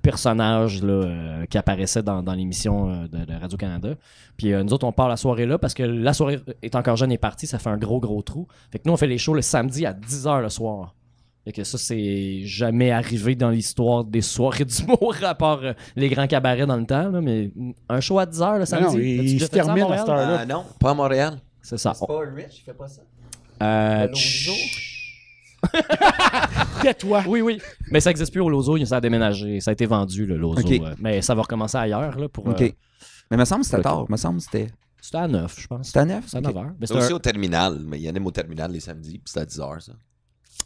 personnage là, qui apparaissait dans l'émission de Radio-Canada. Puis nous autres, on part la soirée là parce que La soirée est encore jeune est partie. Ça fait un gros trou. Fait que nous, on fait les shows le samedi à 10h le soir. Fait que ça, c'est jamais arrivé dans l'histoire des soirées d'humour à part les grands cabarets dans le temps. Là, mais un show à 10h le samedi. Non, As-tu il déjà se fait ça à termine à Montréal? cette heure-là. Non, pas à Montréal. C'est ça. C'est pas Rich, il fait pas ça? Tais-toi. Oui. Mais ça n'existe plus au Lozo, ça a déménagé. Ça a été vendu, le Lozo. Ok. Mais ça va recommencer ailleurs. Là, pour, OK. Mais il me semble que c'était ok. tard. Il me semble que c'était... C'était à 9, je pense. C'était à 9? C'était à 9h. Mais C'est c'était aussi au terminal, mais il y en a au terminal les samedis, puis c'est à 10h, ça.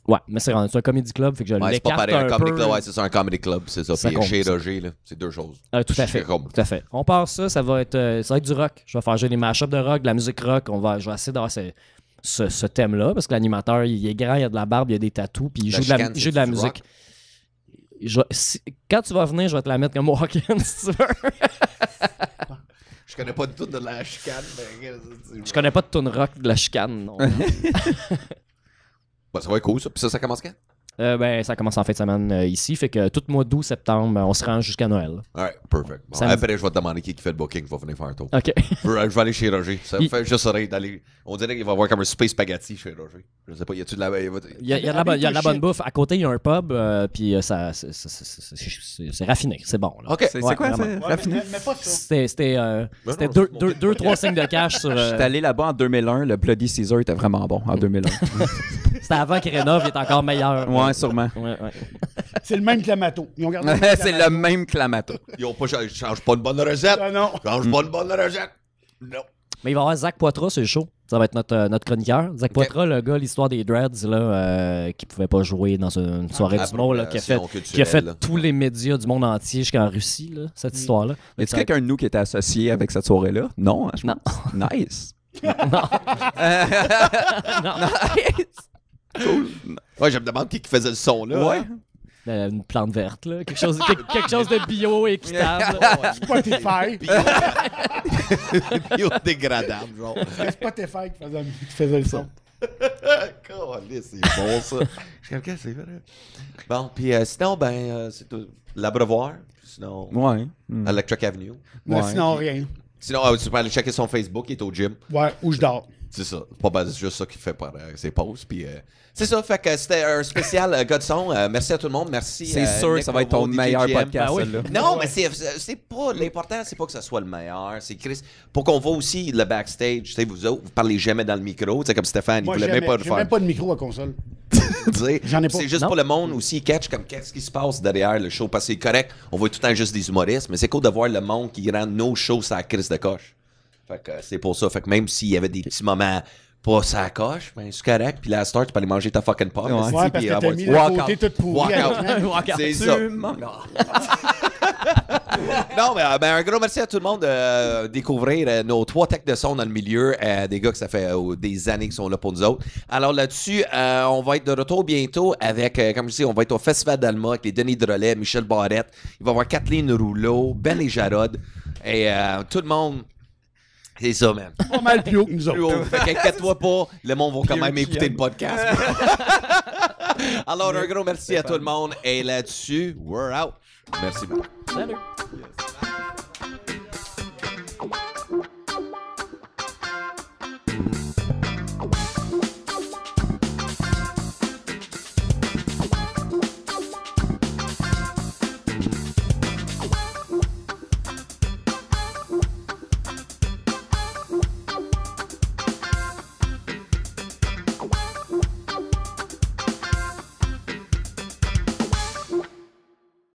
Ouais, mais c'est un comedy club, fait que je Ouais, c'est pas l'écarte pareil. Un comedy peu. club, ouais, c'est ça, un comedy club, c'est ça. Ça Puis compte, chez ça. Roger, là, c'est deux choses. Tout à fait. Comme- Tout à fait. On part ça va être du rock. Je vais faire jouer des mashups de rock, de la musique rock. Je vais essayer d'avoir ce thème-là, parce que l'animateur, il est grand, il a de la barbe, il a des tatous, puis il La joue de la, chicane, il joue de la c'est du musique. Quand tu vas venir, je vais te la mettre comme walk-in, si tu veux. Je connais pas du tout de la chicane, mais... Je connais pas de tune rock de la chicane, non. Bah, ça va être cool, ça. Puis ça commence quand? Ben, ça commence en fin de semaine ici, fait que tout le mois d'août, septembre, on se rend jusqu'à Noël. Alright, perfect. Bon, Samedi. après, je vais te demander qui fait le booking, va venir faire un tour. OK. Je vais aller chez Roger. Ça me Il- fait juste rire d'aller. On dirait qu'il va y avoir comme un space spaghetti chez Roger. Je sais pas, y a-tu de la. Il y a de la bonne bouffe. À côté, il y a un pub, puis ça, c'est raffiné, c'est bon. Là. Ok. C'est Ouais, quoi, vraiment. ça? Raffiné? Mais pas ça. C'était non, 2-3 signes de cash sur... J'étais allé là-bas en 2001. Le Bloody Caesar était vraiment bon en 2001. C'était avant qu'il rénove, il est encore meilleur. Ouais, sûrement. Ouais. C'est le même Clamato. Ils ont gardé C'est le même Clamato. Ils ont pas change pas une bonne recette. Ah non. Change pas une bonne recette. Non. Mais il va y avoir Zach Poitras sur le show. Ça va être notre chroniqueur. Zach Poitras, le gars, l'histoire des Dreads, là, qui pouvait pas jouer dans une soirée du monde, là, qui a fait tous les médias du monde entier jusqu'en Russie, là, cette histoire-là. Y a-t-il quelqu'un de nous qui était associé avec cette soirée-là? Non, hein, je pense. Nice. Non. Nice. Cool. Ouais, je me demande qui faisait le son, là. Ouais. Hein? Une plante verte, là. Quelque chose de bio équitable. Spotify. Biodégradable, genre. C'est Spotify qui faisait le son. C'est bon, ça. Quelqu'un, c'est vrai. Bon, puis sinon, c'est tout. L'Abreuvoir. Sinon, Ouais. Electric Avenue. Mais Ouais. sinon, rien. Sinon, tu peux aller checker son Facebook, il est au gym. Ouais, où je dors. C'est ça. C'est juste ça qu'il fait par ses pauses. Puis, c'est ça. Fait que c'était un spécial gars de son. Merci à tout le monde. Merci. C'est sûr que ça va être ton meilleur podcast, oui. celle-là. Non, mais c'est pas l'important, c'est pas que ça soit le meilleur. C'est Chris. Pour qu'on voit aussi le backstage. Tu sais, vous autres, vous parlez jamais dans le micro. Tu sais, comme Stéphane, Moi, il voulait même pas le j'ai faire. même pas de micro à console. Tu sais, J'en ai pas. C'est juste Non. pour le monde aussi, il catch comme qu'est-ce qui se passe derrière le show. Parce que c'est correct, on voit tout le temps juste des humoristes, mais c'est cool de voir le monde qui rend nos shows sa crise de coche. Fait que c'est pour ça. Fait que même s'il y avait des petits moments pas sa coche, ben c'est correct. Puis là, à Star, tu peux aller manger ta fucking pomme. Ouais. Ouais, parce que t'as mis le côté tout pourri. Walk-out. C'est ça. Non, mais un gros merci à tout le monde de découvrir nos 3 techs de son dans le milieu. Des gars que ça fait des années qui sont là pour nous autres. Alors là-dessus, on va être de retour bientôt avec, comme je dis, on va être au Festival d'Alma avec les Denis Drolet, Michel Barrette. Il va y avoir Kathleen Rouleau, Ben et Jarod. Et tout le monde. C'est ça, man. Pas mal plus haut que nous Plus autres. haut. Fait qu'inquiète-toi pas, le monde va quand même écouter le podcast. Alors, un gros merci à tout le monde. Et là-dessus, we're out. Merci, man. Salut.